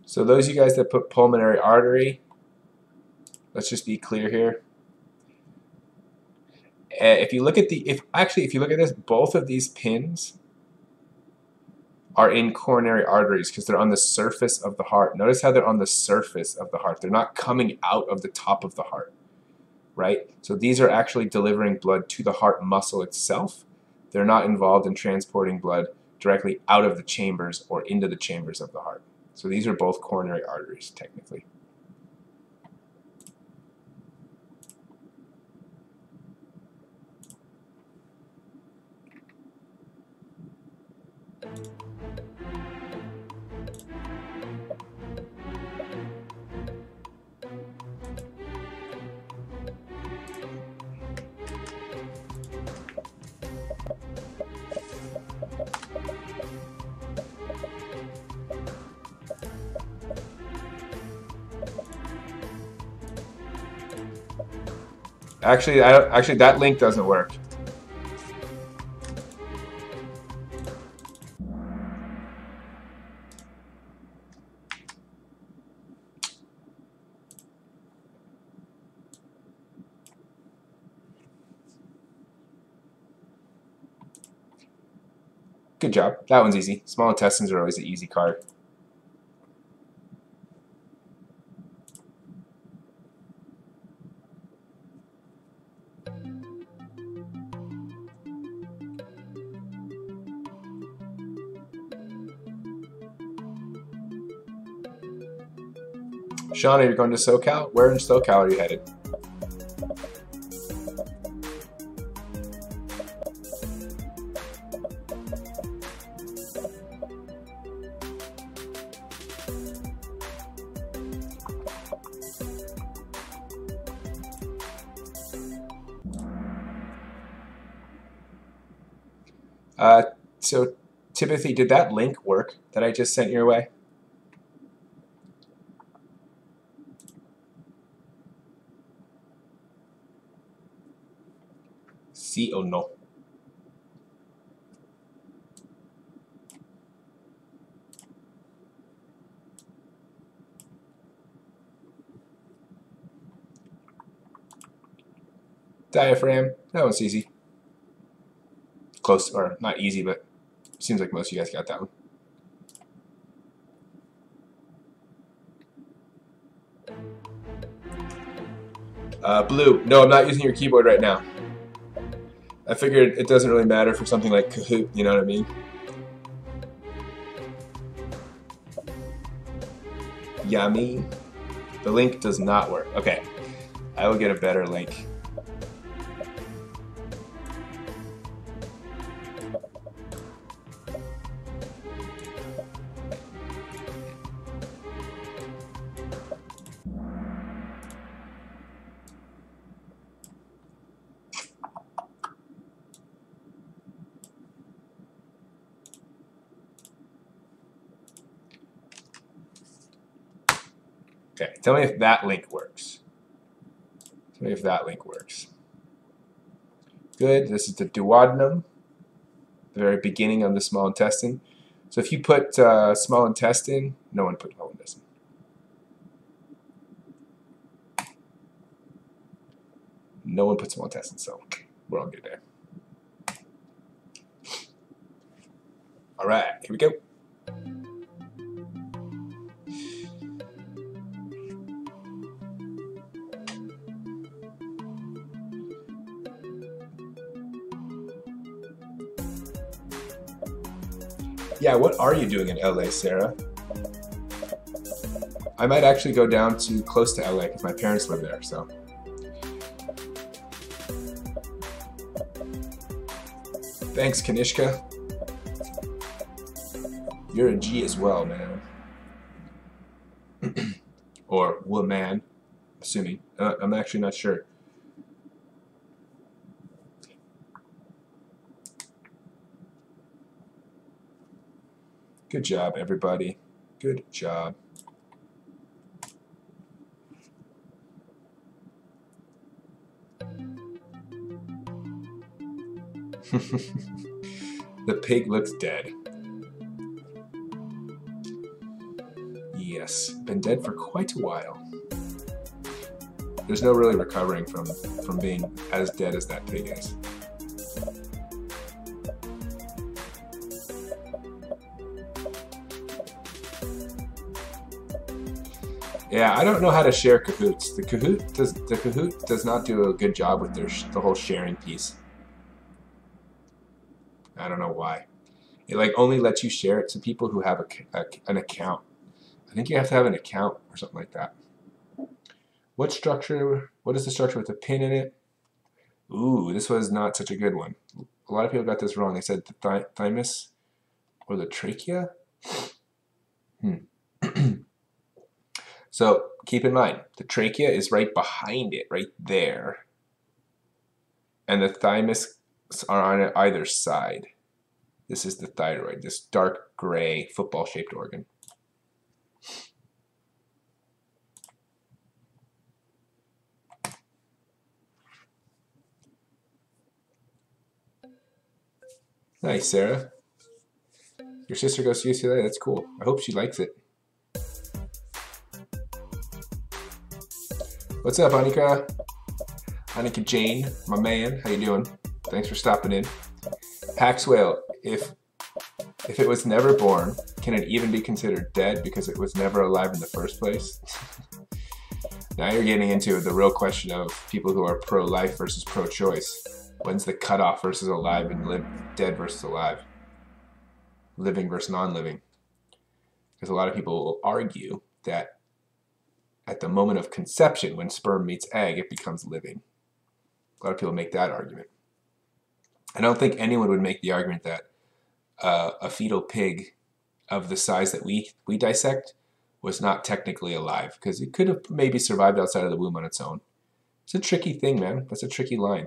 So those of you guys that put pulmonary artery, let's just be clear here. If you look at the, if you look at this, both of these pins are in coronary arteries because they're on the surface of the heart. Notice how they're on the surface of the heart. They're not coming out of the top of the heart, right? So these are actually delivering blood to the heart muscle itself. They're not involved in transporting blood directly out of the chambers or into the chambers of the heart. So these are both coronary arteries, technically. Actually, that link doesn't work. Good job. That one's easy. Small intestines are always an easy card. Shauna, you're going to SoCal? Where in SoCal are you headed? So, Timothy, did that link work that I just sent your way? Sí o no? Diaphragm, that one's easy. Close, or not easy, but seems like most of you guys got that one. Blue, no, I'm not using your keyboard right now. I figured it doesn't really matter for something like Kahoot, you know what I mean? Yummy. The link does not work. Okay, I will get a better link. Okay, tell me if that link works. Tell me if that link works. Good, this is the duodenum, the very beginning of the small intestine. So if you put small intestine, no one put small intestine. No one put small intestine, so we're all good there. All right, here we go. Yeah, what are you doing in LA, Sarah? I might actually go down to close to LA because my parents live there, so. Thanks, Kanishka. You're a G as well, man. Or woman, assuming. I'm actually not sure. Good job, everybody. Good job. The pig looks dead. Yes, been dead for quite a while. There's no really recovering from being as dead as that pig is. Yeah, I don't know how to share Kahoots. The Kahoot does not do a good job with the whole sharing piece. I don't know why. It like only lets you share it to people who have an account. I think you have to have an account or something like that. What structure? What is the structure with a pin in it? Ooh, this was not such a good one. A lot of people got this wrong. They said the thymus or the trachea. So keep in mind, the trachea is right behind it, right there. And the thymus are on either side. This is the thyroid, this dark gray football-shaped organ. Nice, Sarah. Your sister goes to UCLA. That's cool. I hope she likes it. What's up, Annika? Annika Jane, my man. How you doing? Thanks for stopping in. Paxwell, if it was never born, can it even be considered dead because it was never alive in the first place? Now you're getting into the real question of people who are pro-life versus pro-choice. When's the cutoff versus alive and dead versus alive? Living versus non-living. Because a lot of people will argue that at the moment of conception, when sperm meets egg, it becomes living. A lot of people make that argument. I don't think anyone would make the argument that a fetal pig of the size that we dissect was not technically alive, because it could have maybe survived outside of the womb on its own. It's a tricky thing, man. That's a tricky line.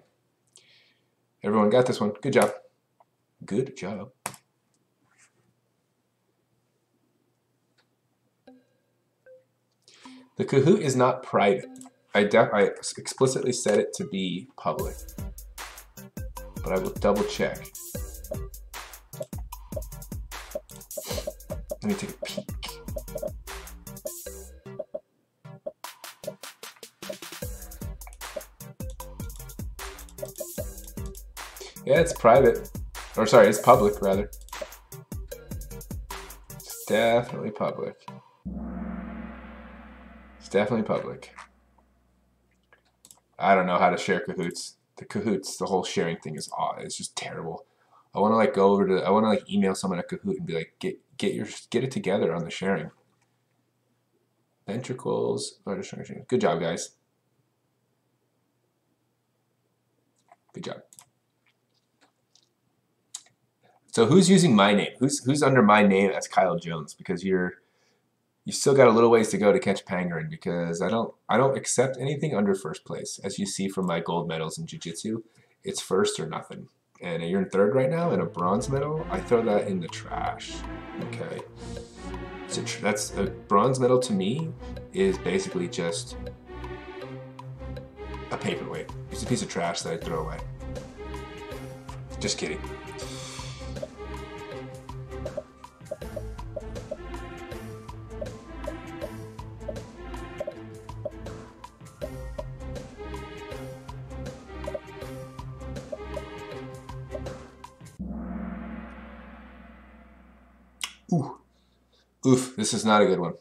Everyone got this one. Good job. Good job. The Kahoot is not private. I explicitly set it to be public, but I will double check. Let me take a peek. Yeah, it's private. Or sorry, it's public, rather. It's definitely public. It's definitely public. I don't know how to share Kahoots. The Kahoots, the whole sharing thing is odd. It's just terrible. I want to like go over to, I want to like email someone at Kahoot and be like, get it together on the sharing. Ventricles. Good job, guys. Good job. So who's using my name? Who's under my name as Kyle Jones? Because you still got a little ways to go to catch Pangarin, because I don't accept anything under first place. As you see from my gold medals in jiu-jitsu, it's first or nothing. And you're in third right now, and a bronze medal, I throw that in the trash. Okay. So that's a bronze medal to me is basically just a paperweight. It's a piece of trash that I throw away. Just kidding. Oof, this is not a good one.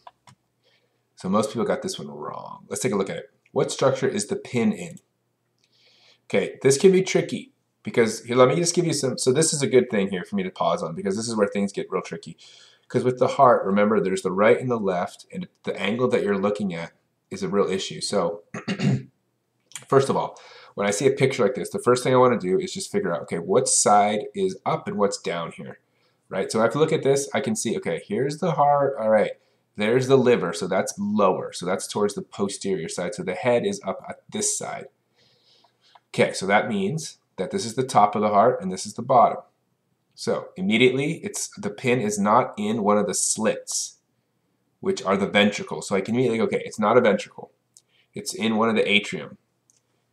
So most people got this one wrong. Let's take a look at it. What structure is the pin in? Okay, this can be tricky because here, let me just give you some. So this is a good thing here for me to pause on, because this is where things get real tricky. Because with the heart, remember, there's the right and the left, and the angle that you're looking at is a real issue. So first of all, when I see a picture like this, the first thing I want to do is just figure out, okay, what side is up and what's down here? Right, so if I look at this, I can see, okay, here's the heart, all right, there's the liver, so that's lower, so that's towards the posterior side, so the head is up at this side. Okay, so that means that this is the top of the heart and this is the bottom. So immediately, the pin is not in one of the slits, which are the ventricles. So I can immediately go, okay, it's not a ventricle. It's in one of the atrium.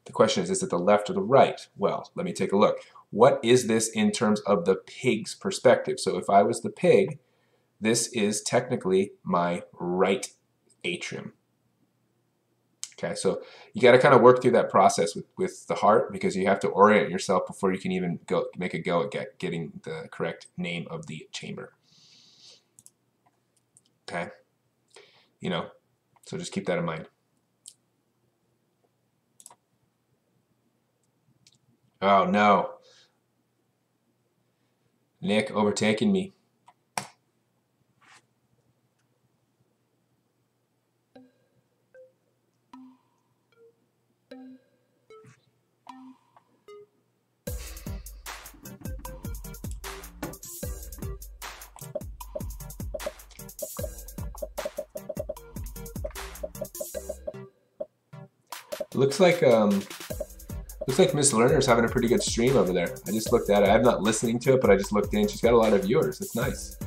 The question is it the left or the right? Well, let me take a look. What is this in terms of the pig's perspective? So if I was the pig, this is technically my right atrium. Okay, so you got to kind of work through that process with the heart, because you have to orient yourself before you can even make a go at getting the correct name of the chamber. Okay, So just keep that in mind. Oh no. Nick overtaking me. Looks like Miss Lerner's having a pretty good stream over there. I just looked at it. I'm not listening to it, but I just looked in. She's got a lot of viewers. That's nice.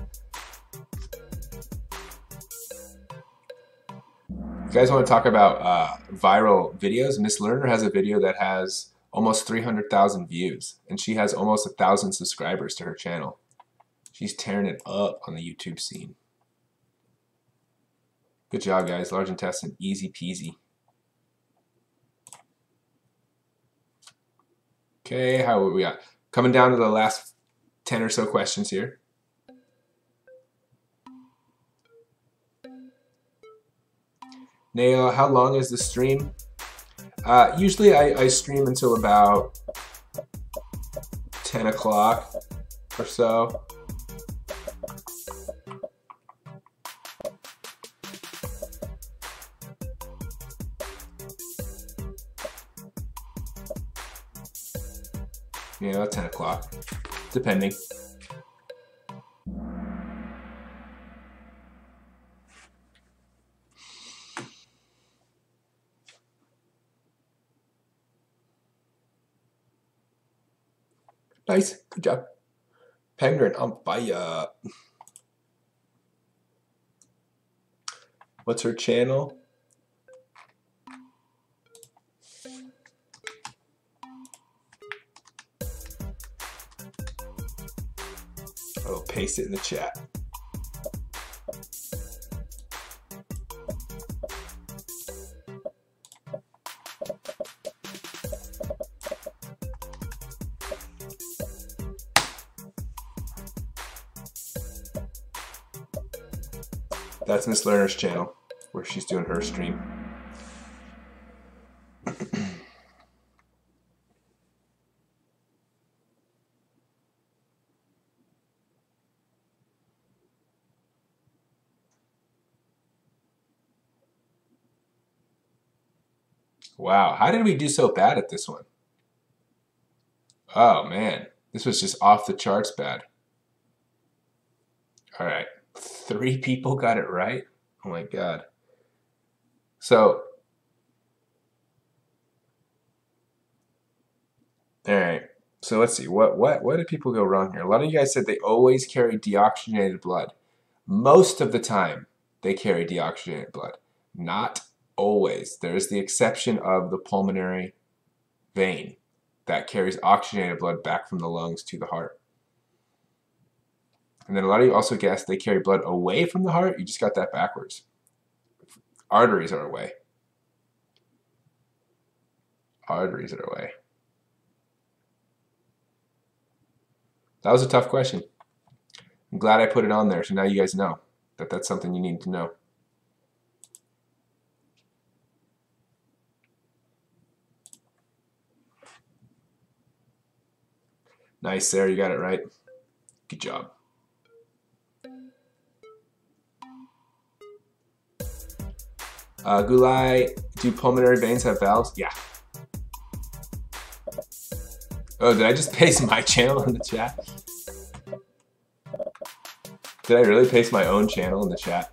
You guys want to talk about viral videos? Miss Lerner has a video that has almost 300,000 views, and she has almost 1,000 subscribers to her channel. She's tearing it up on the YouTube scene. Good job, guys. Large intestine, easy peasy. Okay, how are we at? Coming down to the last 10 or so questions here. Nail, how long is the stream? Usually I stream until about 10 o'clock or so. Yeah, 10 o'clock, depending. Nice, good job. Penguin on fire. What's her channel? I'll paste it in the chat. That's Miss Lerner's channel, where she's doing her stream. Wow, how did we do so bad at this one? Oh man, this was just off the charts bad. All right, 3 people got it right. Oh my god. So, all right. So let's see. What did people go wrong here? A lot of you guys said they always carry deoxygenated blood. Most of the time, they carry deoxygenated blood. Not always. There is the exception of the pulmonary vein that carries oxygenated blood back from the lungs to the heart. And then a lot of you also guessed they carry blood away from the heart. You just got that backwards. Arteries are away. Arteries are away. That was a tough question. I'm glad I put it on there, so now you guys know that that's something you need to know. Nice, Sarah, you got it right. Good job. Gulai, do pulmonary veins have valves? Yeah. Oh, did I just paste my channel in the chat? Did I really paste my own channel in the chat?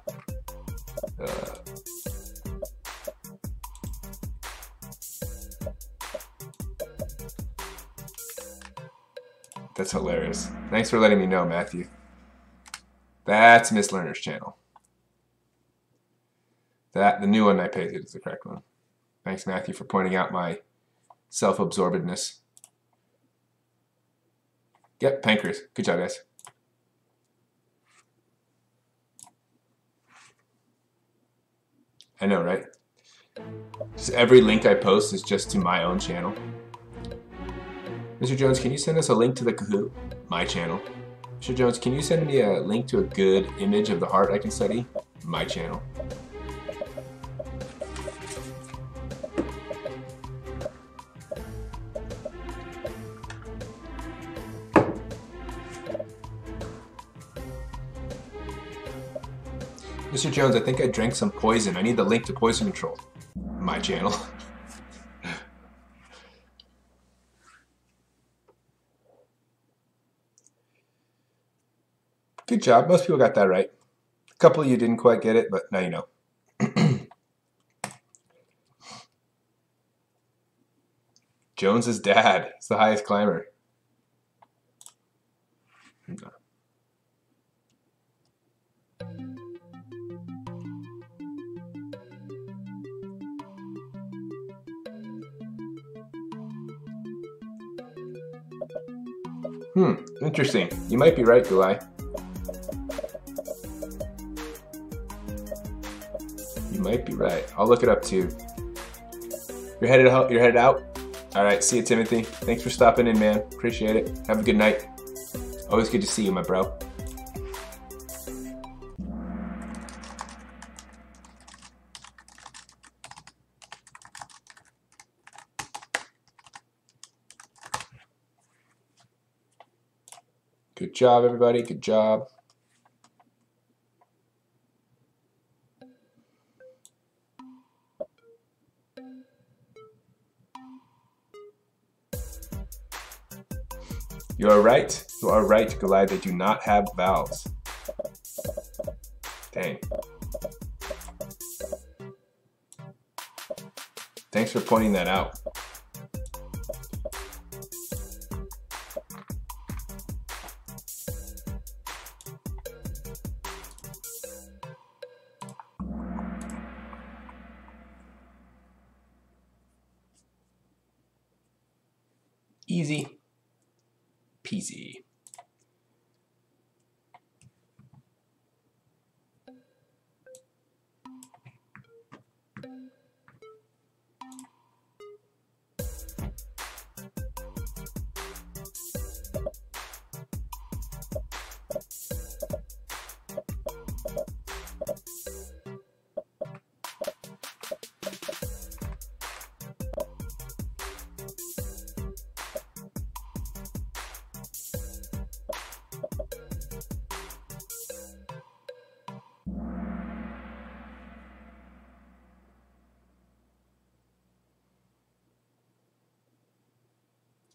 That's hilarious. Thanks for letting me know, Matthew. That's Miss Lerner's channel. The new one I pasted is the correct one. Thanks, Matthew, for pointing out my self-absorbedness. Yep, pancreas. Good job, guys. I know, right? Just every link I post is just to my own channel. Mr. Jones, can you send us a link to the Kahoot? My channel. Mr. Jones, can you send me a link to a good image of the heart I can study? My channel. Mr. Jones, I think I drank some poison. I need the link to poison control. My channel. Good job. Most people got that right. A couple of you didn't quite get it, but now you know. Jones's dad is the highest climber. Interesting. You might be right, Gulai. You might be right. I'll look it up too. You're headed out? You're headed out? All right. See you, Timothy. Thanks for stopping in, man. Appreciate it. Have a good night. Always good to see you, my bro. Good job, everybody. Good job. You are right. You are right, Goliath. They do not have valves. Dang. Thanks for pointing that out. Easy peasy.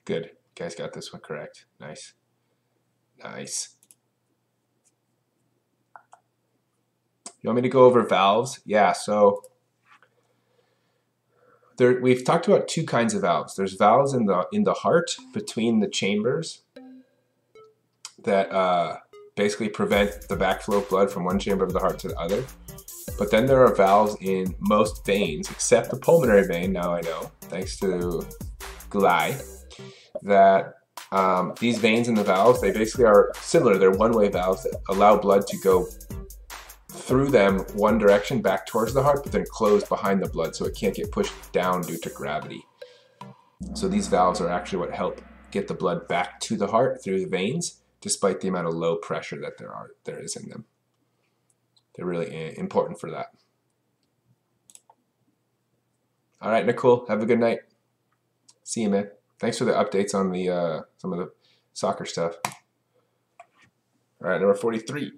Good. You guys got this one correct. Nice. Nice. You want me to go over valves? Yeah, so we've talked about two kinds of valves. There's valves in the heart between the chambers that basically prevent the backflow of blood from one chamber of the heart to the other. But then there are valves in most veins, except the pulmonary vein, now I know, thanks to Gulai, that these veins in the valves, they basically are similar. They're one-way valves that allow blood to go through them one direction back towards the heart, but then close behind the blood so it can't get pushed down due to gravity. So these valves are actually what help get the blood back to the heart through the veins, despite the amount of low pressure that there is in them. They're really important for that. All right, Nicole, have a good night. See you, man. Thanks for the updates on the some of the soccer stuff. All right, number 43.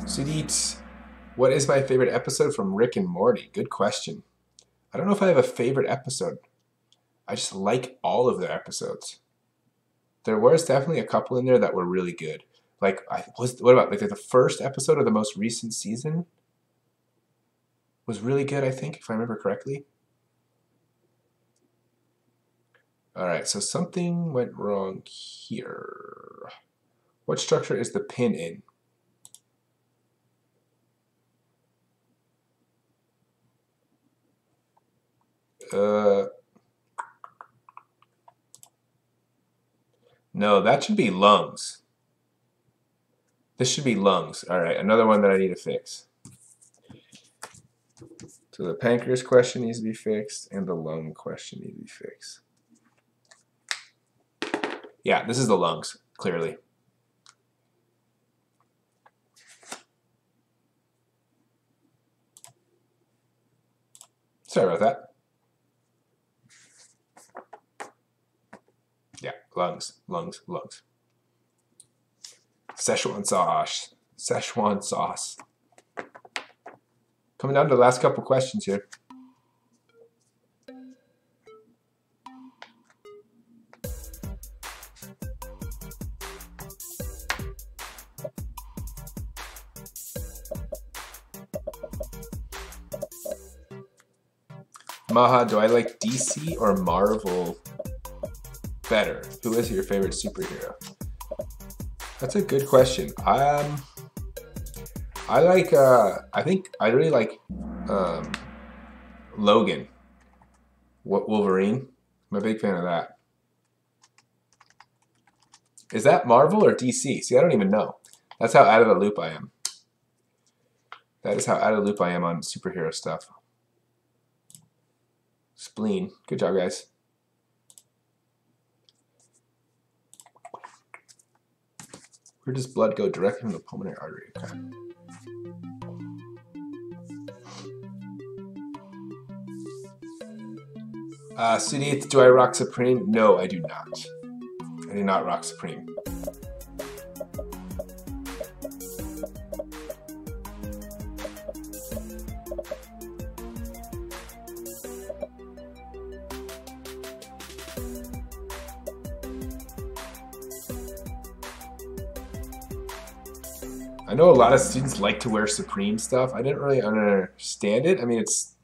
Sudit, what is my favorite episode from Rick and Morty? Good question. I don't know if I have a favorite episode. I just like all of their episodes. There was definitely a couple in there that were really good. Like, what about like the first episode of the most recent season was really good, I think, if I remember correctly. All right, so something went wrong here. What structure is the pin in? No, that should be lungs. This should be lungs. All right, another one that I need to fix. So the pancreas question needs to be fixed, and the lung question needs to be fixed. Yeah, this is the lungs, clearly. Sorry about that. Yeah, lungs, lungs, lungs. Szechuan sauce. Szechuan sauce. Coming down to the last couple questions here. Maha, do I like DC or Marvel better? Who is your favorite superhero? That's a good question. I like. I think I really like Logan. Wolverine. I'm a big fan of that. Is that Marvel or DC? See, I don't even know. That's how out of the loop I am. That is how out of the loop I am on superhero stuff. Spleen. Good job, guys. Where does blood go? Directly from the pulmonary artery. Okay. CD8, do I rock Supreme? No, I do not. I do not rock Supreme. I know a lot of students like to wear Supreme stuff. I didn't really understand it. I mean, it's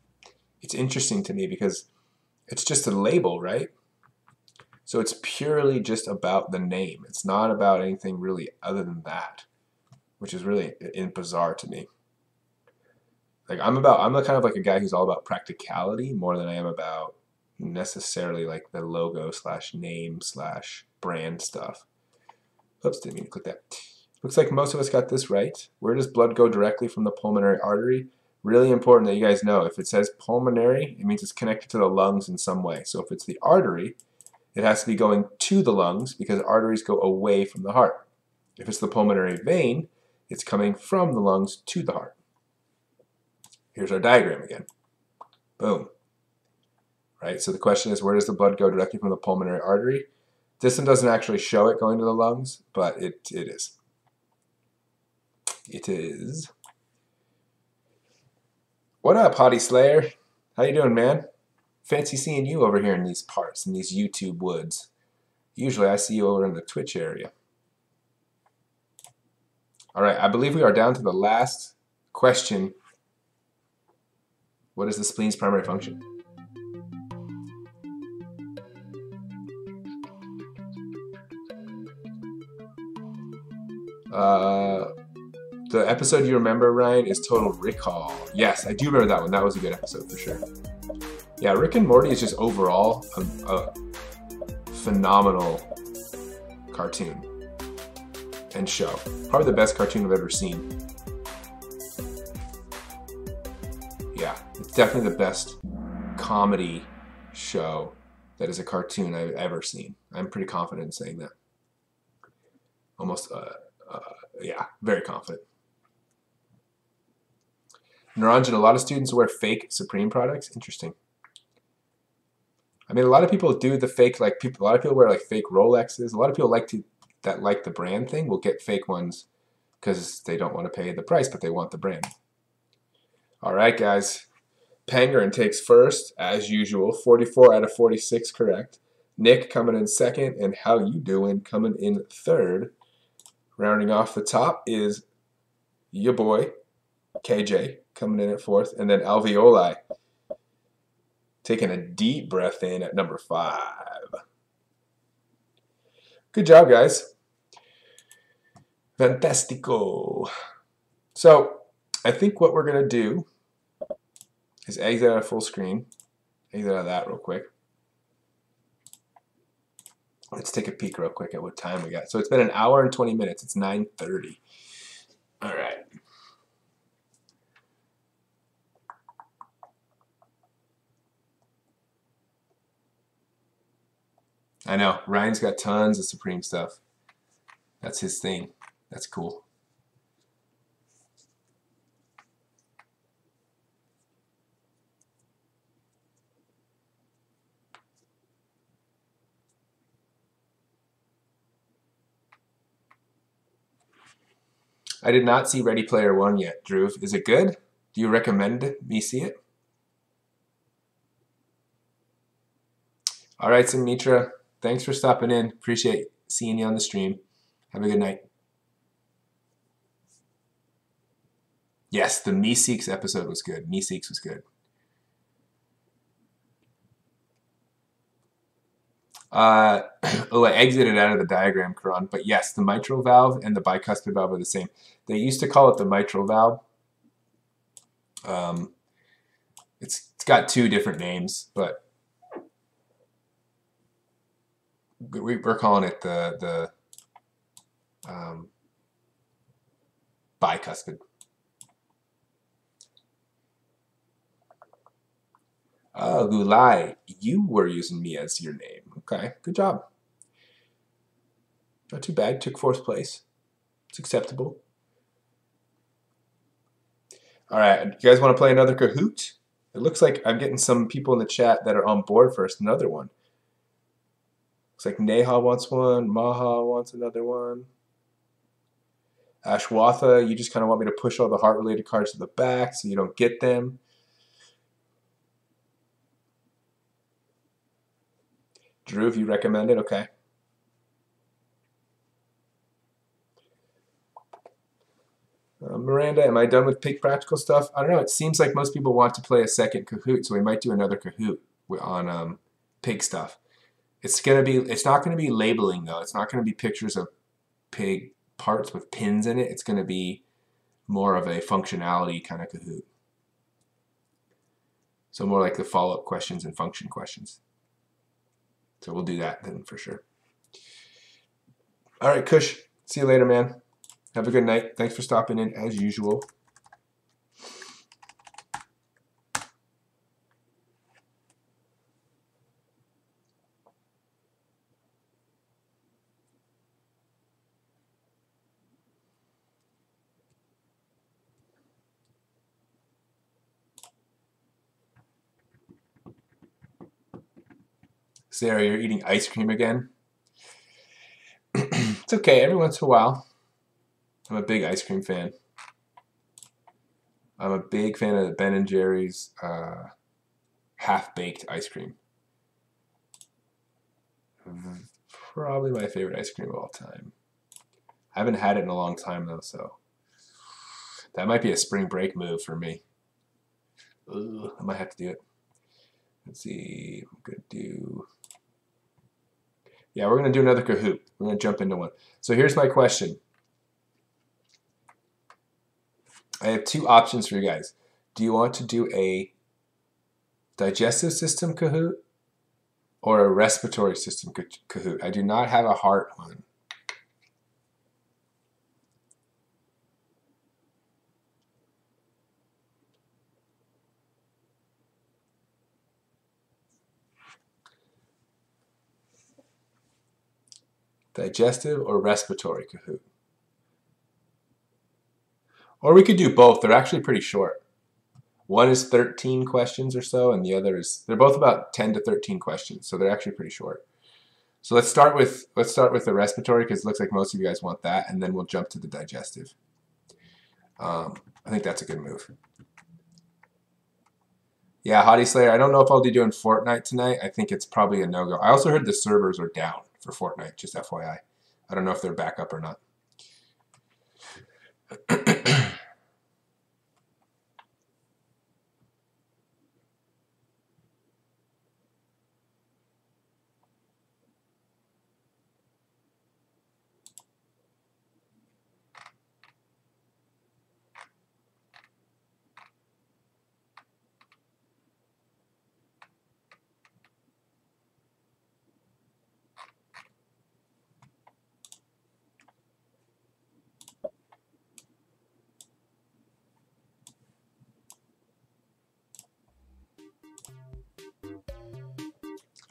interesting to me because it's just a label, right? So it's purely just about the name. It's not about anything really other than that, which is really bizarre to me. Like I'm the kind of like a guy who's all about practicality more than I am about necessarily like the logo / name / brand stuff. Oops, didn't mean to click that. Looks like most of us got this right. Where does blood go directly from the pulmonary artery? Really important that you guys know. If it says pulmonary, it means it's connected to the lungs in some way. So if it's the artery, it has to be going to the lungs because arteries go away from the heart. If it's the pulmonary vein, it's coming from the lungs to the heart. Here's our diagram again. Boom. Right, so the question is, where does the blood go directly from the pulmonary artery? This one doesn't actually show it going to the lungs, but it is. It is. What up, Hottie Slayer? How you doing, man? Fancy seeing you over here in these parts, in these YouTube woods. Usually I see you over in the Twitch area. All right, I believe we are down to the last question. What is the spleen's primary function? The episode you remember, Ryan, is Total Recall. Yes, I do remember that one. That was a good episode for sure. Yeah, Rick and Morty is just overall a phenomenal cartoon and show. Probably the best cartoon I've ever seen. Yeah, it's definitely the best comedy show that is a cartoon I've ever seen. I'm pretty confident in saying that. Almost, yeah, very confident. Naranjan, a lot of students wear fake Supreme products. Interesting. I mean, a lot of people do the fake, like a lot of people wear like fake Rolexes. A lot of people like the brand thing will get fake ones because they don't want to pay the price, but they want the brand. All right, guys. Pangarin takes first, as usual. 44 out of 46 correct. Nick coming in second, and How You Doing coming in third. Rounding off the top is your boy, KJ, coming in at fourth, and then Alveoli taking a deep breath in at number 5. Good job, guys. Fantastico. So I think what we're going to do is exit out of full screen. Exit out of that real quick. Let's take a peek real quick at what time we got. So it's been an hour and 20 minutes. It's 9:30. All right. I know. Ryan's got tons of Supreme stuff. That's his thing. That's cool. I did not see Ready Player One yet, Drew. Is it good? Do you recommend me see it? All right, Sumitra. Thanks for stopping in. Appreciate seeing you on the stream. Have a good night. Yes, the Meeseeks episode was good. Meeseeks was good. I exited out of the diagram, Karan. But yes, the mitral valve and the bicuspid valve are the same. They used to call it the mitral valve. It's got two different names, but we're calling it the bicuspid. Oh, Gulai, you were using me as your name. Okay, good job. Not too bad. Took fourth place. It's acceptable. All right, you guys want to play another Kahoot? It looks like I'm getting some people in the chat that are on board for another one. Looks like Neha wants one. Maha wants another one. Ashwatha, you just kind of want me to push all the heart-related cards to the back so you don't get them. Drew, if you recommend it, okay. Miranda, am I done with pig practical stuff? I don't know. It seems like most people want to play a second Kahoot, so we might do another Kahoot on pig stuff. It's not gonna be labeling though. It's not gonna be pictures of pig parts with pins in it. It's gonna be more of a functionality kind of Kahoot. So more like the follow-up questions and function questions. So we'll do that then for sure. All right, Kush. See you later, man. Have a good night. Thanks for stopping in as usual. Sarah, you're eating ice cream again? It's okay, every once in a while. I'm a big ice cream fan. I'm a big fan of the Ben & Jerry's half-baked ice cream. Probably my favorite ice cream of all time. I haven't had it in a long time though, so that might be a spring break move for me. Ugh, I might have to do it. Let's see, I'm gonna do... Yeah, we're gonna do another Kahoot. We're gonna jump into one. So here's my question. I have two options for you guys. Do you want to do a digestive system Kahoot or a respiratory system Kahoot? I do not have a heart one. Digestive or respiratory Kahoot. Or we could do both. They're actually pretty short. One is 13 questions or so, and the other is, they're both about 10 to 13 questions, so they're actually pretty short. So let's start with the respiratory because it looks like most of you guys want that, and then we'll jump to the digestive. I think that's a good move. Yeah, Hottie Slayer, I don't know if I'll be doing Fortnite tonight. I think it's probably a no-go. I also heard the servers are down for Fortnite, just FYI. I don't know if they're back up or not.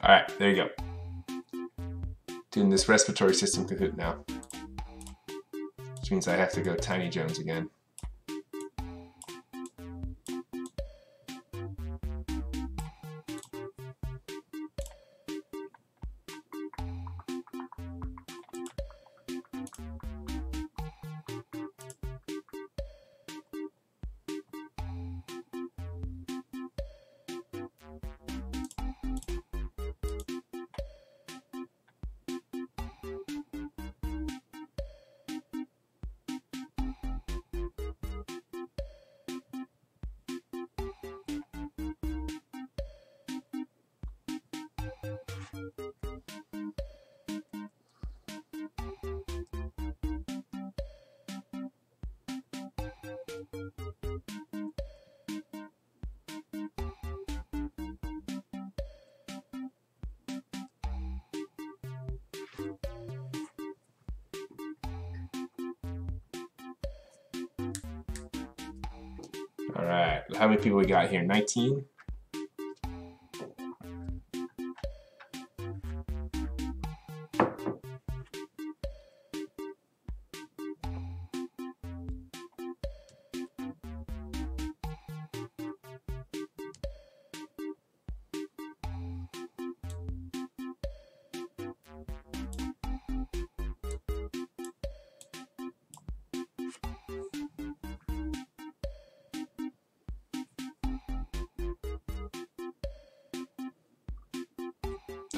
All right, there you go. Doing this respiratory system Kahoot now, which means I have to go Tiny Jones again. All right, how many people we got here? 19?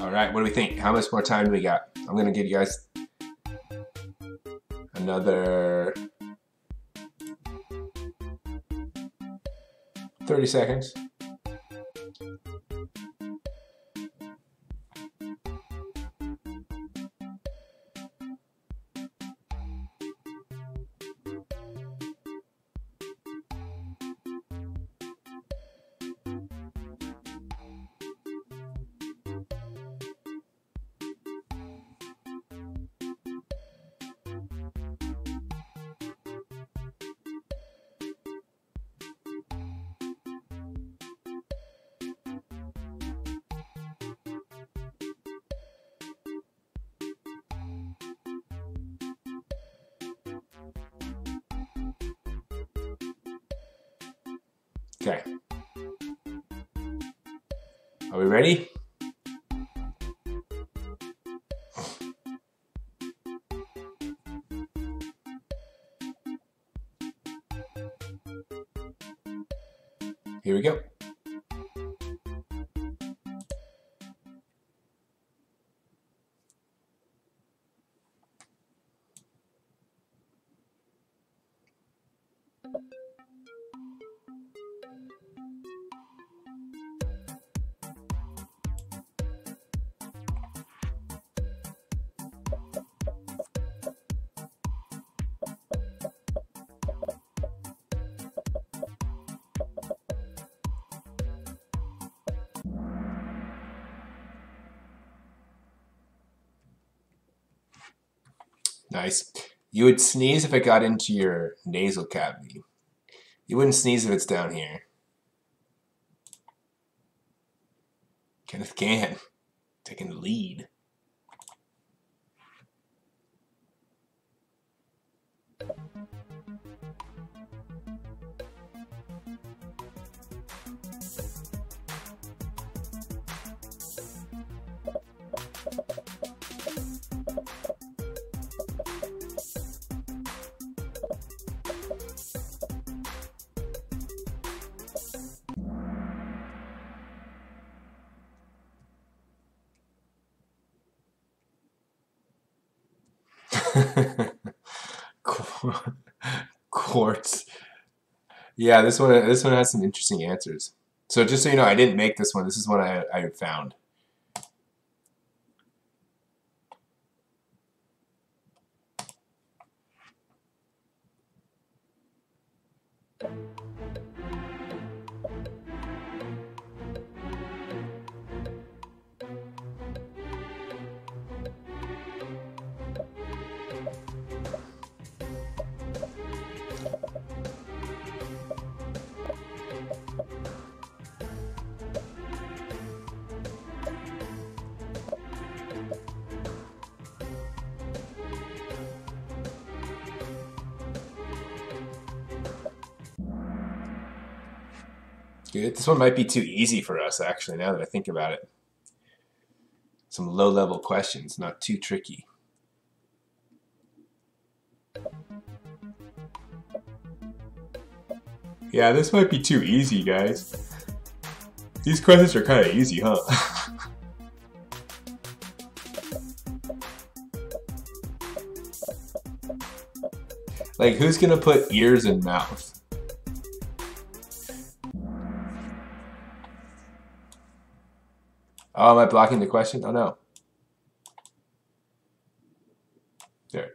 All right, what do we think? How much more time do we got? I'm gonna give you guys another 30 seconds. Okay. Are we ready? Here we go. Nice. You would sneeze if it got into your nasal cavity. You wouldn't sneeze if it's down here. Kenneth can. Taking the lead. Quartz. Yeah, this one has some interesting answers. So just so you know, I didn't make this one. This is one I found. Dude, this one might be too easy for us, actually, now that I think about it. Some low-level questions, not too tricky. Yeah, this might be too easy, guys. These questions are kind of easy, huh? Like, who's gonna put ears in mouth? Oh, am I blocking the question? Oh no. There.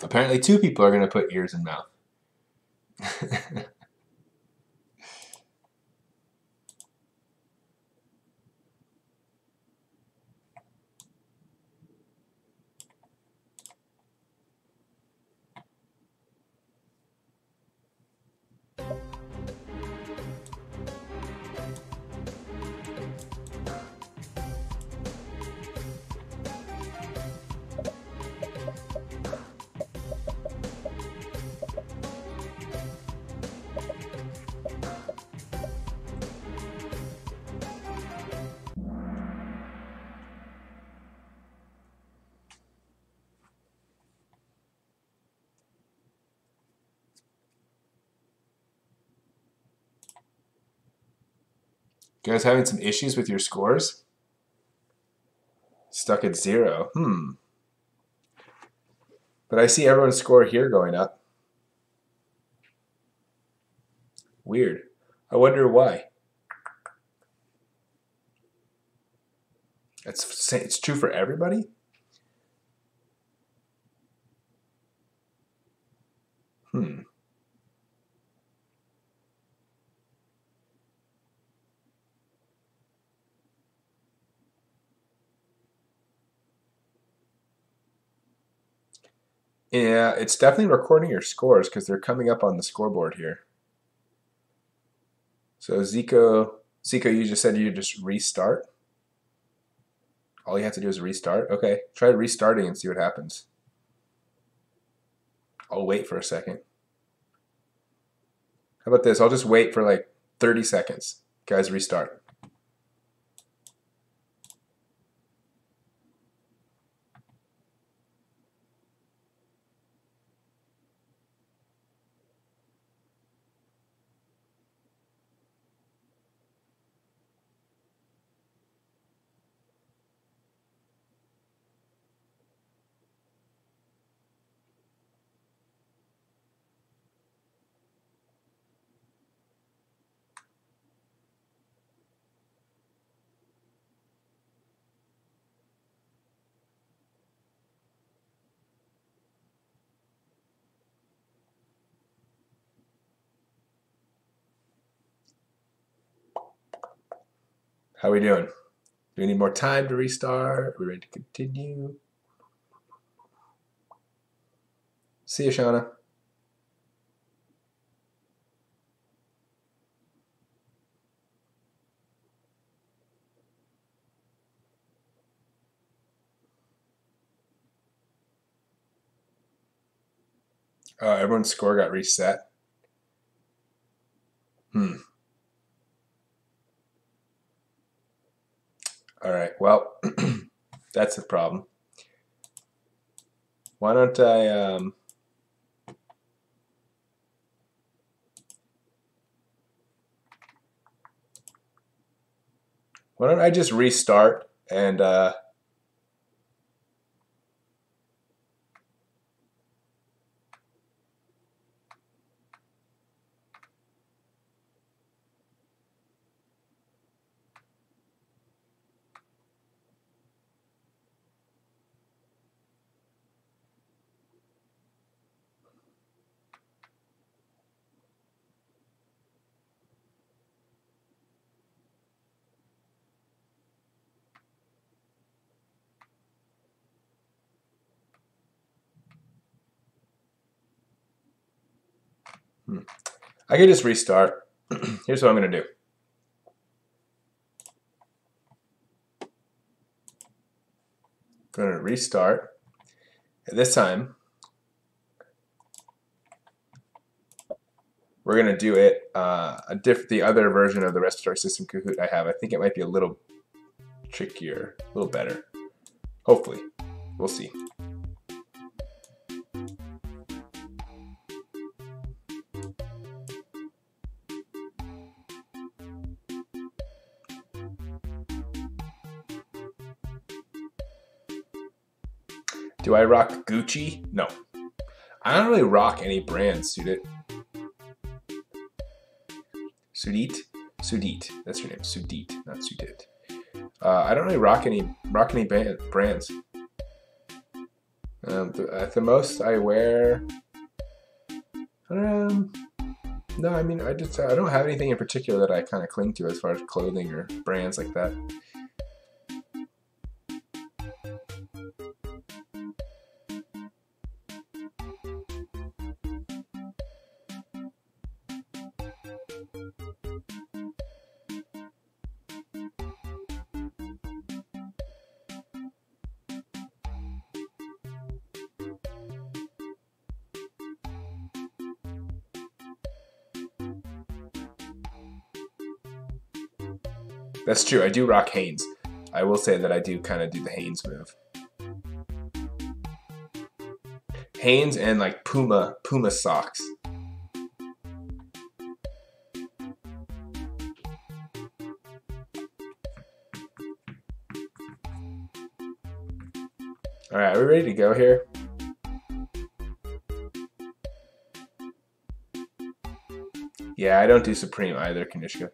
Apparently 2 people are gonna put ears in mouth. You guys having some issues with your scores? Stuck at 0. But I see everyone's score here going up. Weird. I wonder why. It's true for everybody? Yeah, it's definitely recording your scores because they're coming up on the scoreboard here. So Zico, you just said you just restart? All you have to do is restart? Okay, try restarting and see what happens. I'll wait for a second. How about this? I'll just wait for like 30 seconds. Guys, restart. How are we doing? Do we need more time to restart? Are we ready to continue? See you, Shauna. Everyone's score got reset. All right, well, that's the problem. Why don't I just restart and I can just restart. Here's what I'm going to do. I'm going to restart. And this time, we're gonna do it the other version of the respiratory system Kahoot I have. I think it might be a little trickier, a little better. Hopefully, we'll see. Do I rock Gucci? No. I don't really rock any brands, Sudit. Sudit. That's your name. Sudit, not Sudit. I don't really rock any brands. At the most, I wear. No, I mean, I don't have anything in particular that I kind of cling to as far as clothing or brands like that. That's true. I do rock Hanes. I will say that I do kind of do the Hanes move. Hanes and like Puma socks. All right, are we ready to go here? Yeah, I don't do Supreme either, Kanishka.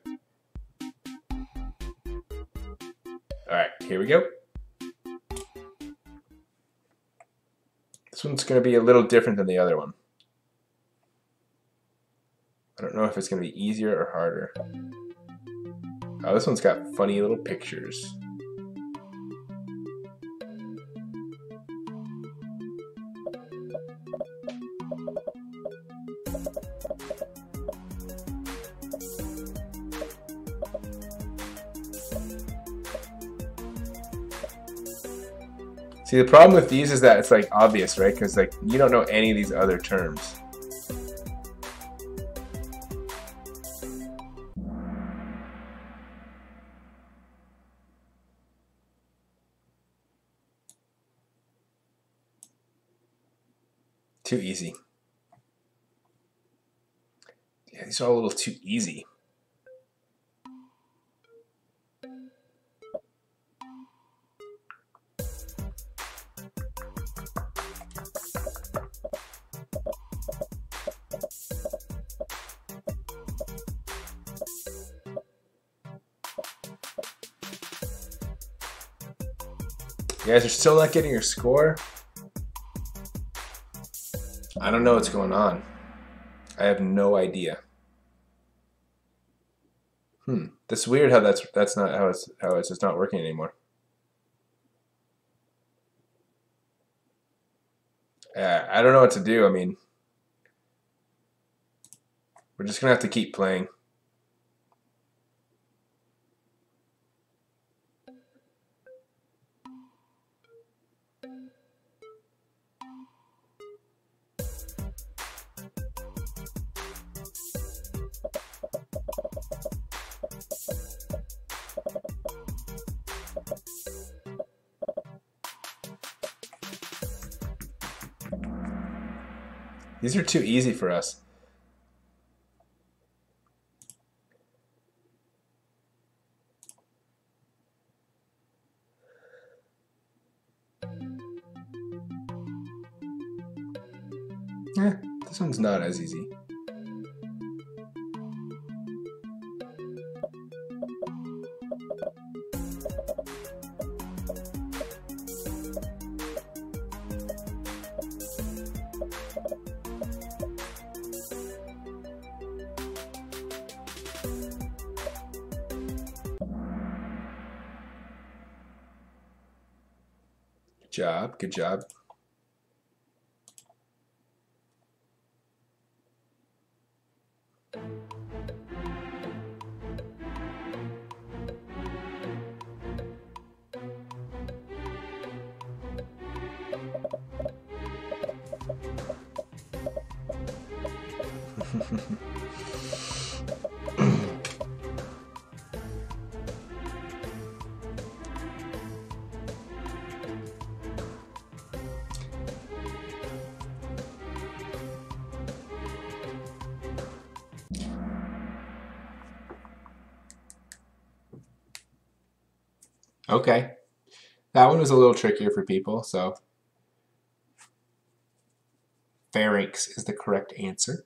Alright, here we go. This one's going to be a little different than the other one. I don't know if it's going to be easier or harder. Oh, this one's got funny little pictures. See, the problem with these is that it's like obvious, right? Because like you don't know any of these other terms. Too easy. Yeah, these are all a little too easy. You guys are still not getting your score? I don't know what's going on. I have no idea. That's weird how that's not how it's just not working anymore. I don't know what to do. I mean, we're just gonna have to keep playing. These are too easy for us. This one's not as easy. Good job. Okay. That one was a little trickier for people, so pharynx is the correct answer.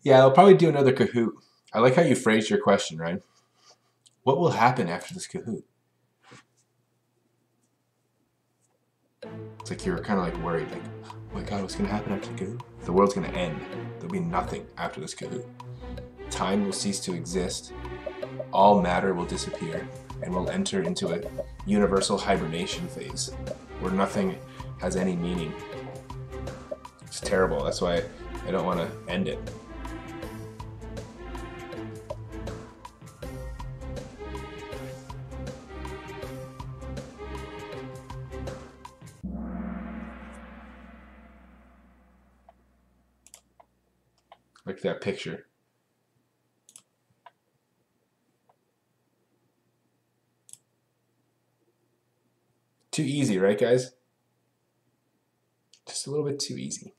Yeah, I'll probably do another Kahoot. I like how you phrased your question, right? What will happen after this Kahoot? It's like you're kind of like worried, like, oh my God, what's going to happen after the Kahoot? The world's going to end. There'll be nothing after this Kahoot. Time will cease to exist. All matter will disappear, and we'll enter into a universal hibernation phase where nothing has any meaning. It's terrible. That's why I don't want to end it. Like that picture. Too easy, right, guys? Just a little bit too easy.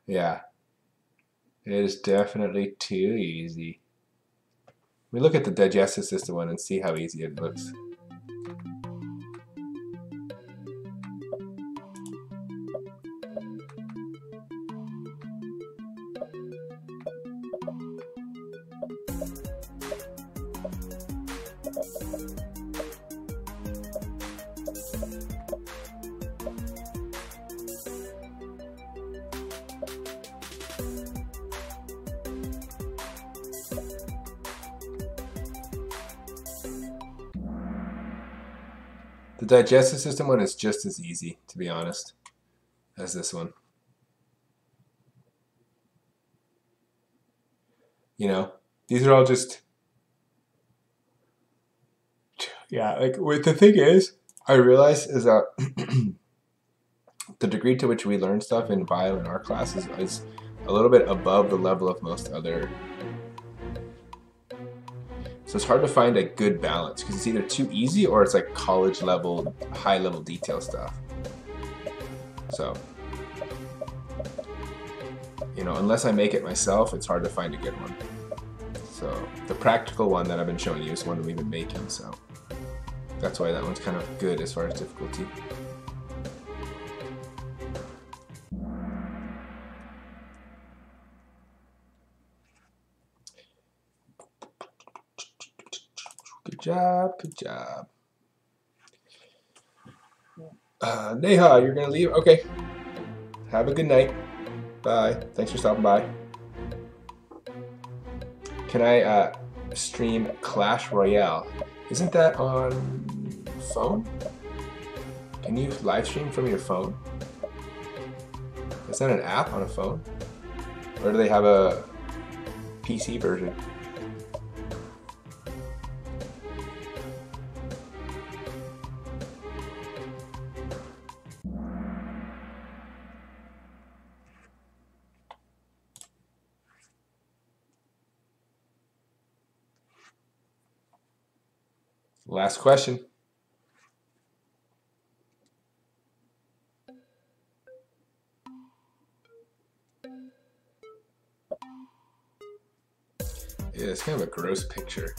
Yeah, it is definitely too easy. We look at the digestive system one and see how easy it looks. The digestive system one is just as easy, to be honest, as this one. You know, these are all just, yeah, like what the thing is, I realize is that the degree to which we learn stuff in bio in our class is a little bit above the level of most other. So it's hard to find a good balance because it's either too easy or it's like college level, high level detail stuff. So, you know, unless I make it myself, it's hard to find a good one. So the practical one that I've been showing you is one we've been making, so that's why that one's kind of good as far as difficulty. Good job, good job. Neha, you're gonna leave? Okay. Have a good night. Bye. Thanks for stopping by. Can I stream Clash Royale? Isn't that on phone? Can you live stream from your phone? Is that an app on a phone? Or do they have a PC version? Last question. Yeah, it's kind of a gross picture.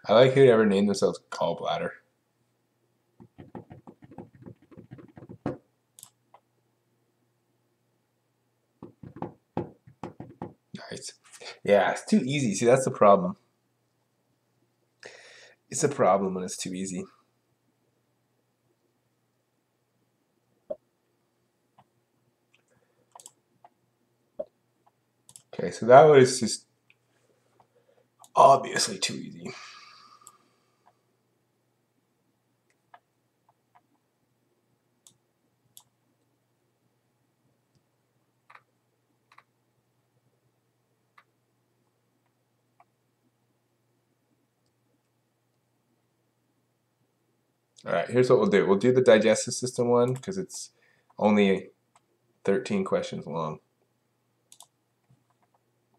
I like whoever named themselves Gallbladder. Right. Yeah, it's too easy. See, that's the problem. It's a problem when it's too easy. Okay, so that was just obviously too easy. All right, here's what we'll do. We'll do the digestive system one because it's only 13 questions long.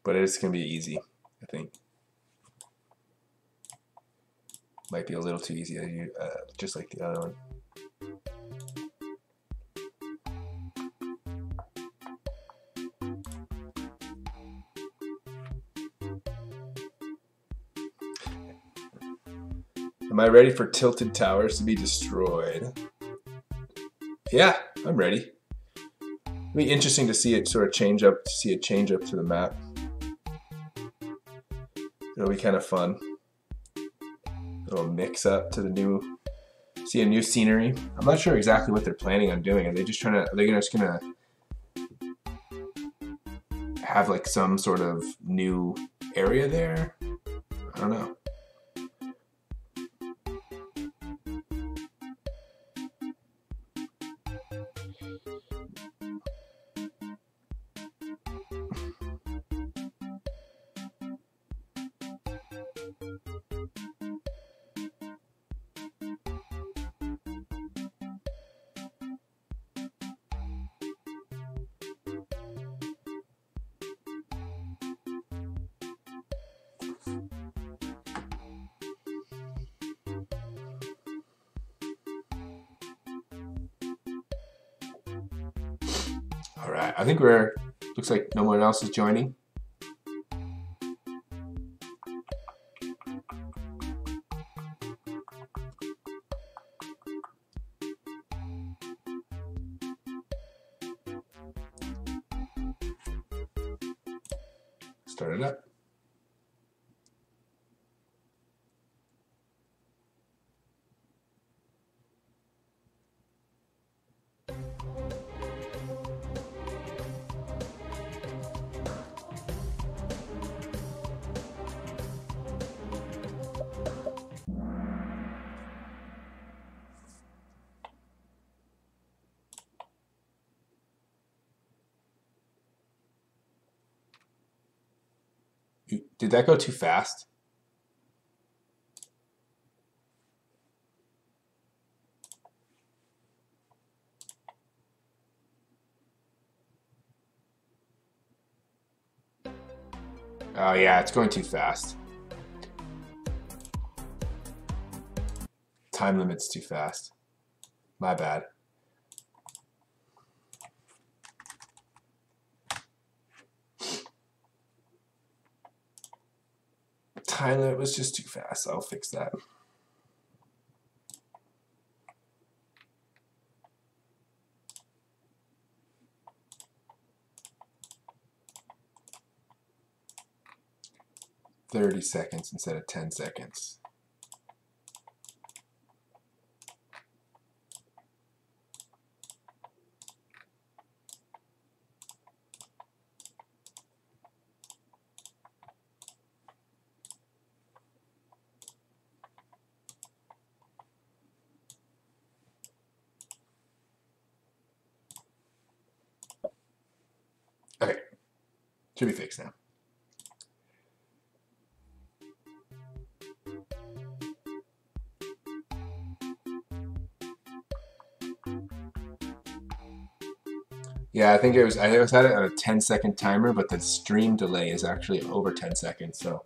But it's going to be easy, I think. Might be a little too easy, just like the other one. Am I ready for tilted towers to be destroyed? Yeah, I'm ready. It'll be interesting to see it sort of change up, to see it change up to the map. It'll be kind of fun. It'll mix up to the new, see a new scenery. I'm not sure exactly what they're planning on doing. Are they just trying to, are they just gonna have like some sort of new area there? I don't know. All right, I think looks like no one else is joining. Start it up. Did that go too fast? Oh yeah, it's going too fast. Time limit's too fast. My bad. Time limit was just too fast. I'll fix that. "30 seconds instead of 10 seconds. Okay, should be fixed now. Yeah, I think it was had it on a 10-second timer, but the stream delay is actually over 10 seconds, so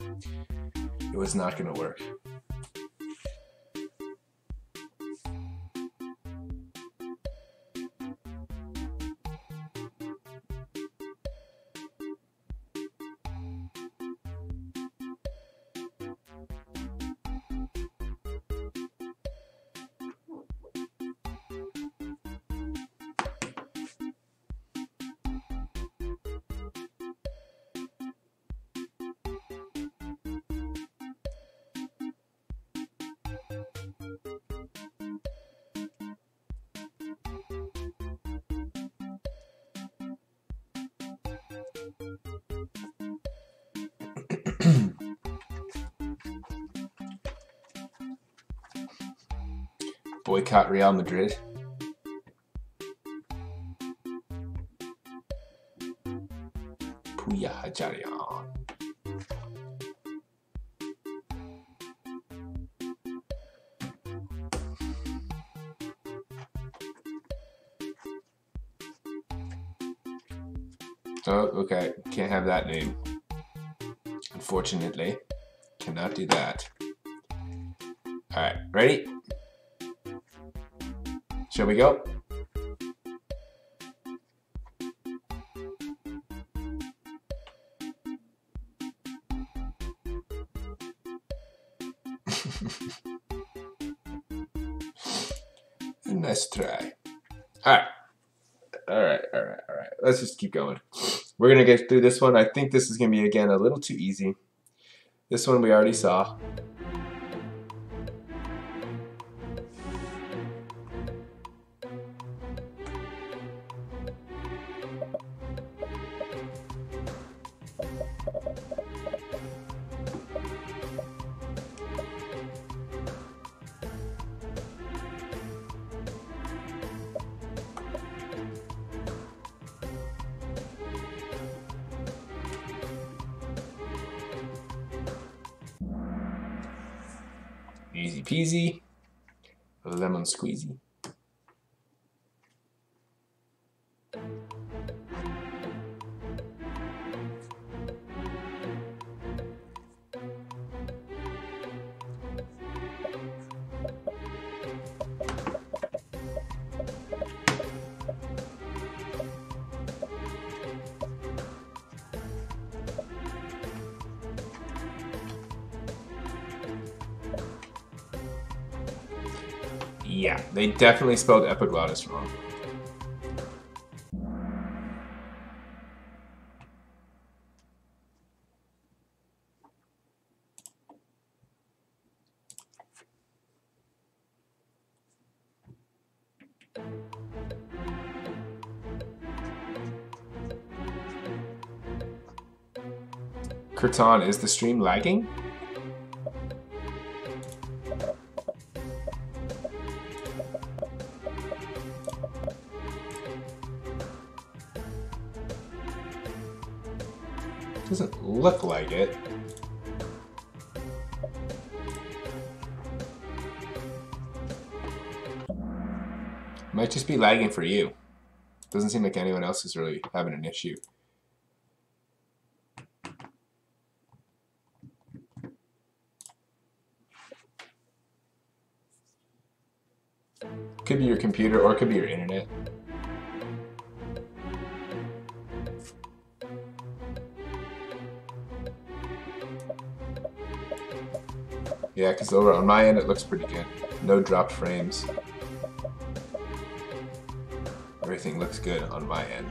it was not going to work. Boycott Real Madrid. Puya Hajarian. Oh, okay. Can't have that name. Unfortunately, cannot do that. Alright, ready? Shall we go? Nice try. Alright. Alright. Let's just keep going. We're going to get through this one. I think this is going to be, again, a little too easy. This one we already saw. Easy peasy, lemon squeezy. Yeah, they definitely spelled epiglottis wrong. Kirtan, is the stream lagging? Doesn't look like it. Might just be lagging for you. Doesn't seem like anyone else is really having an issue. Could be your computer or it could be your internet. Yeah, because over on my end it looks pretty good. No dropped frames. Everything looks good on my end.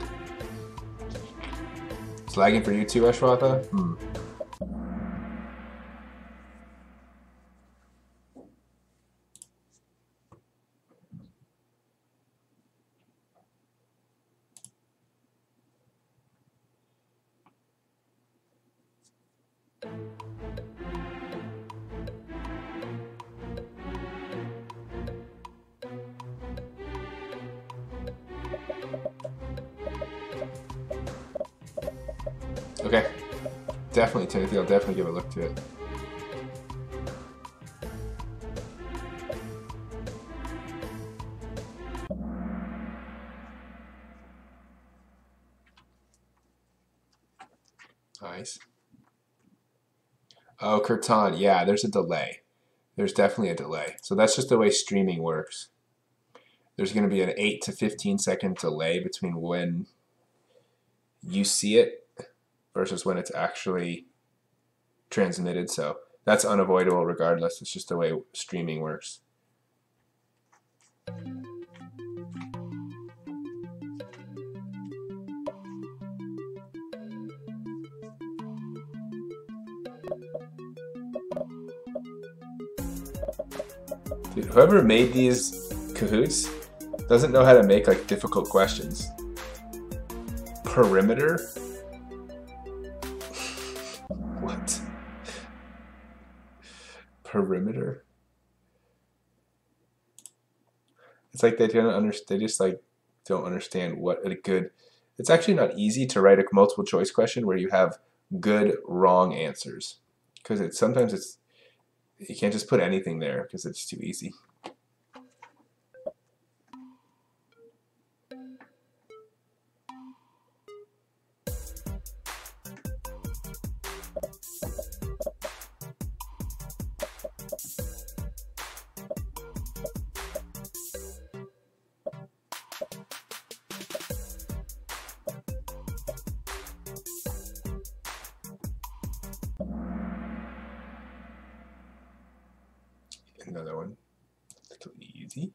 It's lagging for you too, Ashwatha? Okay. Definitely, Timothy. I'll definitely give a look to it. Nice. Oh, Kirtan. Yeah, there's a delay. There's definitely a delay. So that's just the way streaming works. There's going to be an 8 to 15 second delay between when you see it versus when it's actually transmitted. So that's unavoidable regardless. It's just the way streaming works. Dude, whoever made these Kahoots doesn't know how to make like difficult questions. Perimeter? What? perimeter. It's like they don't understand. They just like don't understand what a good. It's actually not easy to write a multiple choice question where you have good wrong answers, because sometimes you can't just put anything there because it's too easy. Another one, a little easy.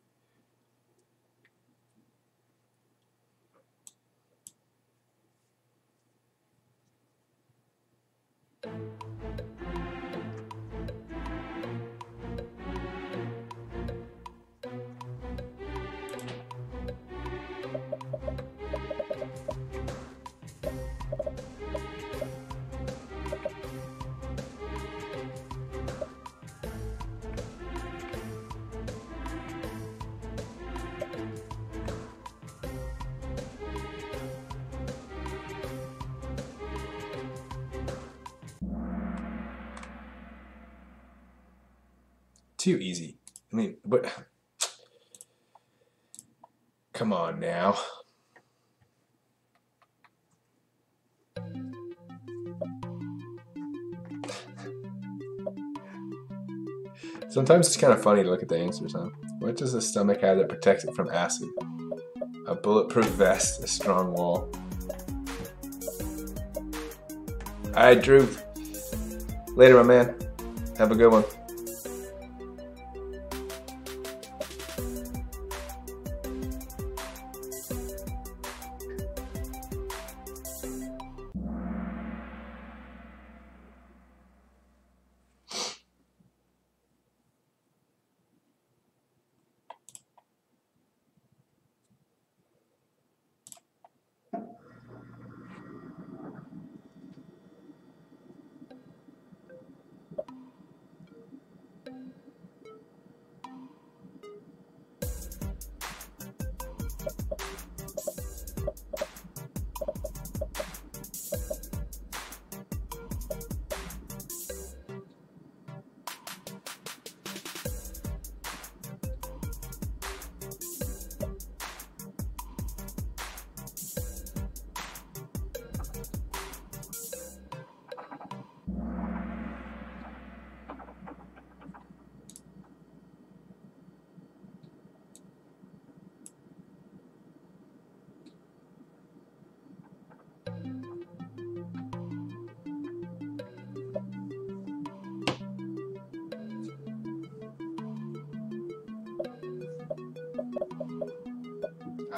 Too easy. I mean, but come on now. Sometimes it's kind of funny to look at the answers, huh? What does the stomach have that protects it from acid? A bulletproof vest, a strong wall. All right, Drew. Later, my man. Have a good one.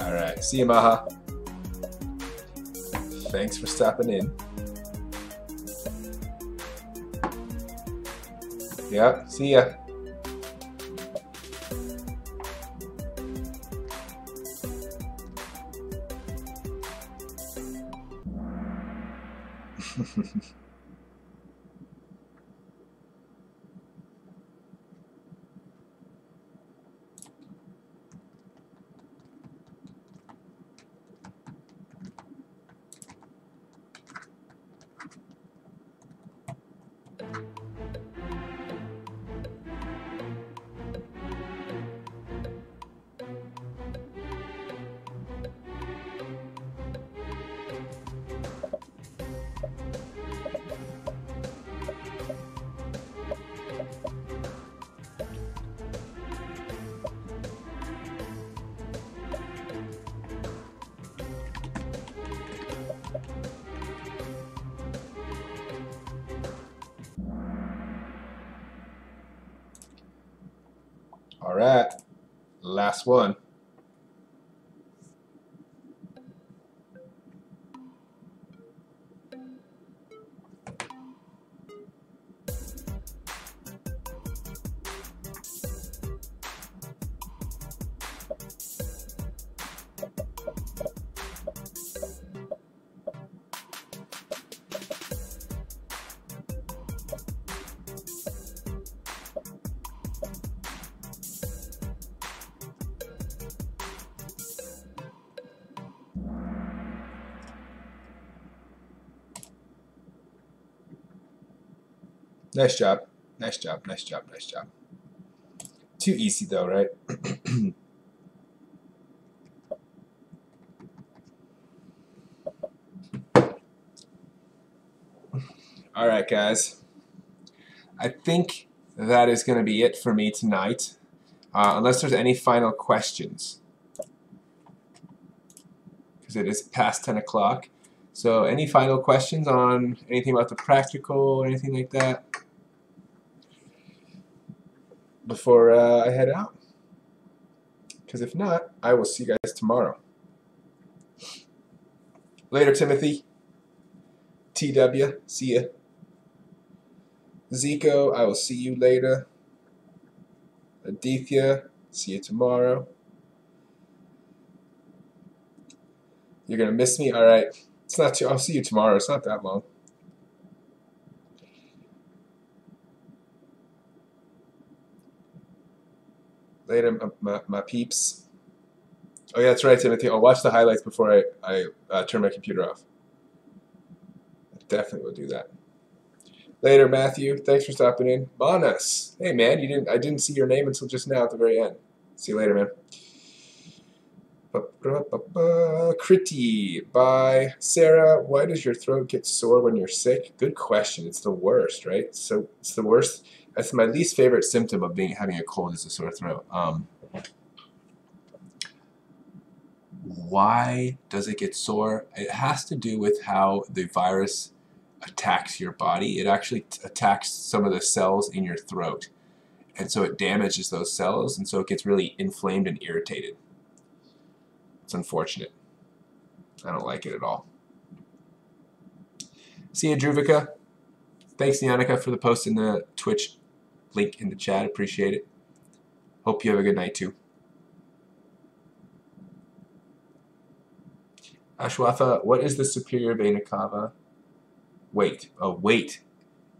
All right. See you, Maha. Thanks for stopping in. Yeah, see ya. All right, last one. Nice job. Nice job. Nice job. Nice job. Too easy though, right? All right, guys. I think that is going to be it for me tonight. Unless there's any final questions, because it is past 10 o'clock. So any final questions on anything about the practical or anything like that before I head out? Because if not, I will see you guys tomorrow. Later, Timothy. TW, see ya. Zico, I will see you later. Aditya, see you tomorrow. You're gonna miss me? Alright. It's not too I'll see you tomorrow. It's not that long. Later, my peeps. Oh yeah, that's right, Timothy. I'll watch the highlights before I turn my computer off. I definitely will do that. Later, Matthew. Thanks for stopping in. Manas. Hey man, I didn't see your name until just now at the very end. See you later, man. Critty by Sarah. Why does your throat get sore when you're sick? Good question. It's the worst, right? So it's the worst. That's my least favorite symptom of having a cold is a sore throat. Why does it get sore? It has to do with how the virus attacks your body. It actually attacks some of the cells in your throat, and so it damages those cells, and so it gets really inflamed and irritated. It's unfortunate. I don't like it at all. See you, Druvika. Thanks, Nyanika, for the post in the Twitch link in the chat. Appreciate it. Hope you have a good night, too. Ashwatha, what is the superior vena cava? Wait.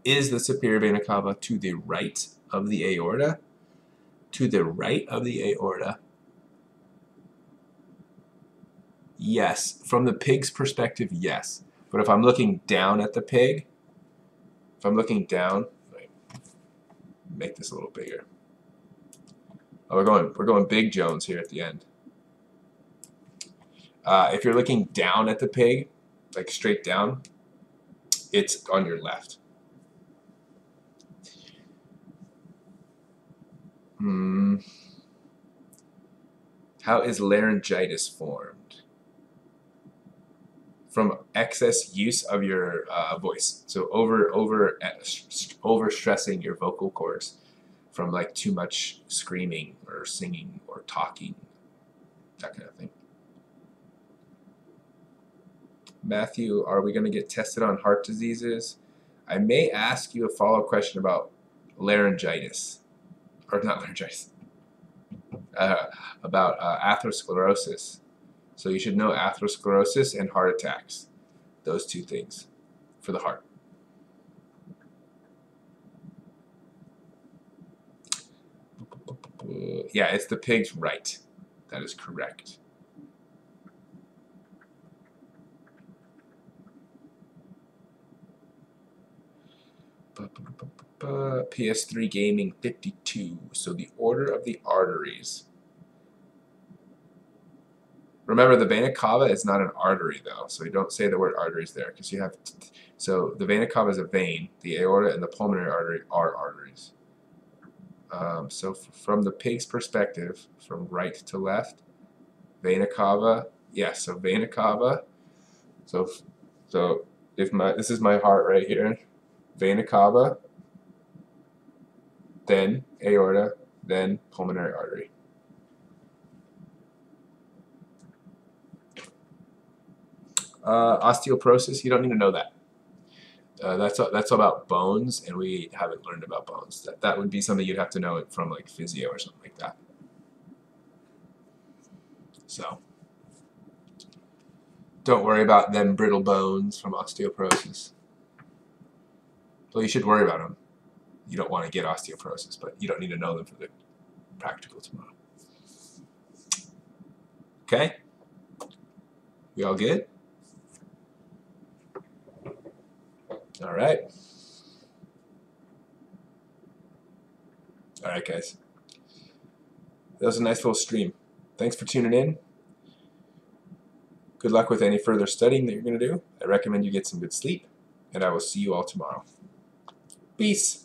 Is the superior vena cava to the right of the aorta? To the right of the aorta? Yes. From the pig's perspective, yes. But if I'm looking down at the pig, if I'm looking down, make this a little bigger. Oh, we're going Big Jones here at the end. If you're looking down at the pig, like straight down, it's on your left. How is laryngitis formed? From excess use of your voice. So over stressing your vocal cords from like too much screaming or singing or talking, that kind of thing. Matthew, are we going to get tested on heart diseases? I may ask you a follow-up question about laryngitis, or not laryngitis, about atherosclerosis. So you should know atherosclerosis and heart attacks, those two things for the heart. Yeah, it's the pig's right. That is correct. PS3 Gaming 52. So the order of the arteries. Remember, the vena cava is not an artery, though, so you don't say the word arteries there, because you have. So the vena cava is a vein. The aorta and the pulmonary artery are arteries. So from the pig's perspective, from right to left, vena cava. Yes, so vena cava. So if this is my heart right here, vena cava, then aorta, then pulmonary artery. Osteoporosis, you don't need to know that. That's about bones, and we haven't learned about bones. That would be something you'd have to know from like physio or something like that. So don't worry about them brittle bones from osteoporosis. Well, you should worry about them. You don't want to get osteoporosis, but you don't need to know them for the practical tomorrow. Okay? We all good? All right. All right, guys. That was a nice little stream. Thanks for tuning in. Good luck with any further studying that you're going to do. I recommend you get some good sleep, and I will see you all tomorrow. Peace.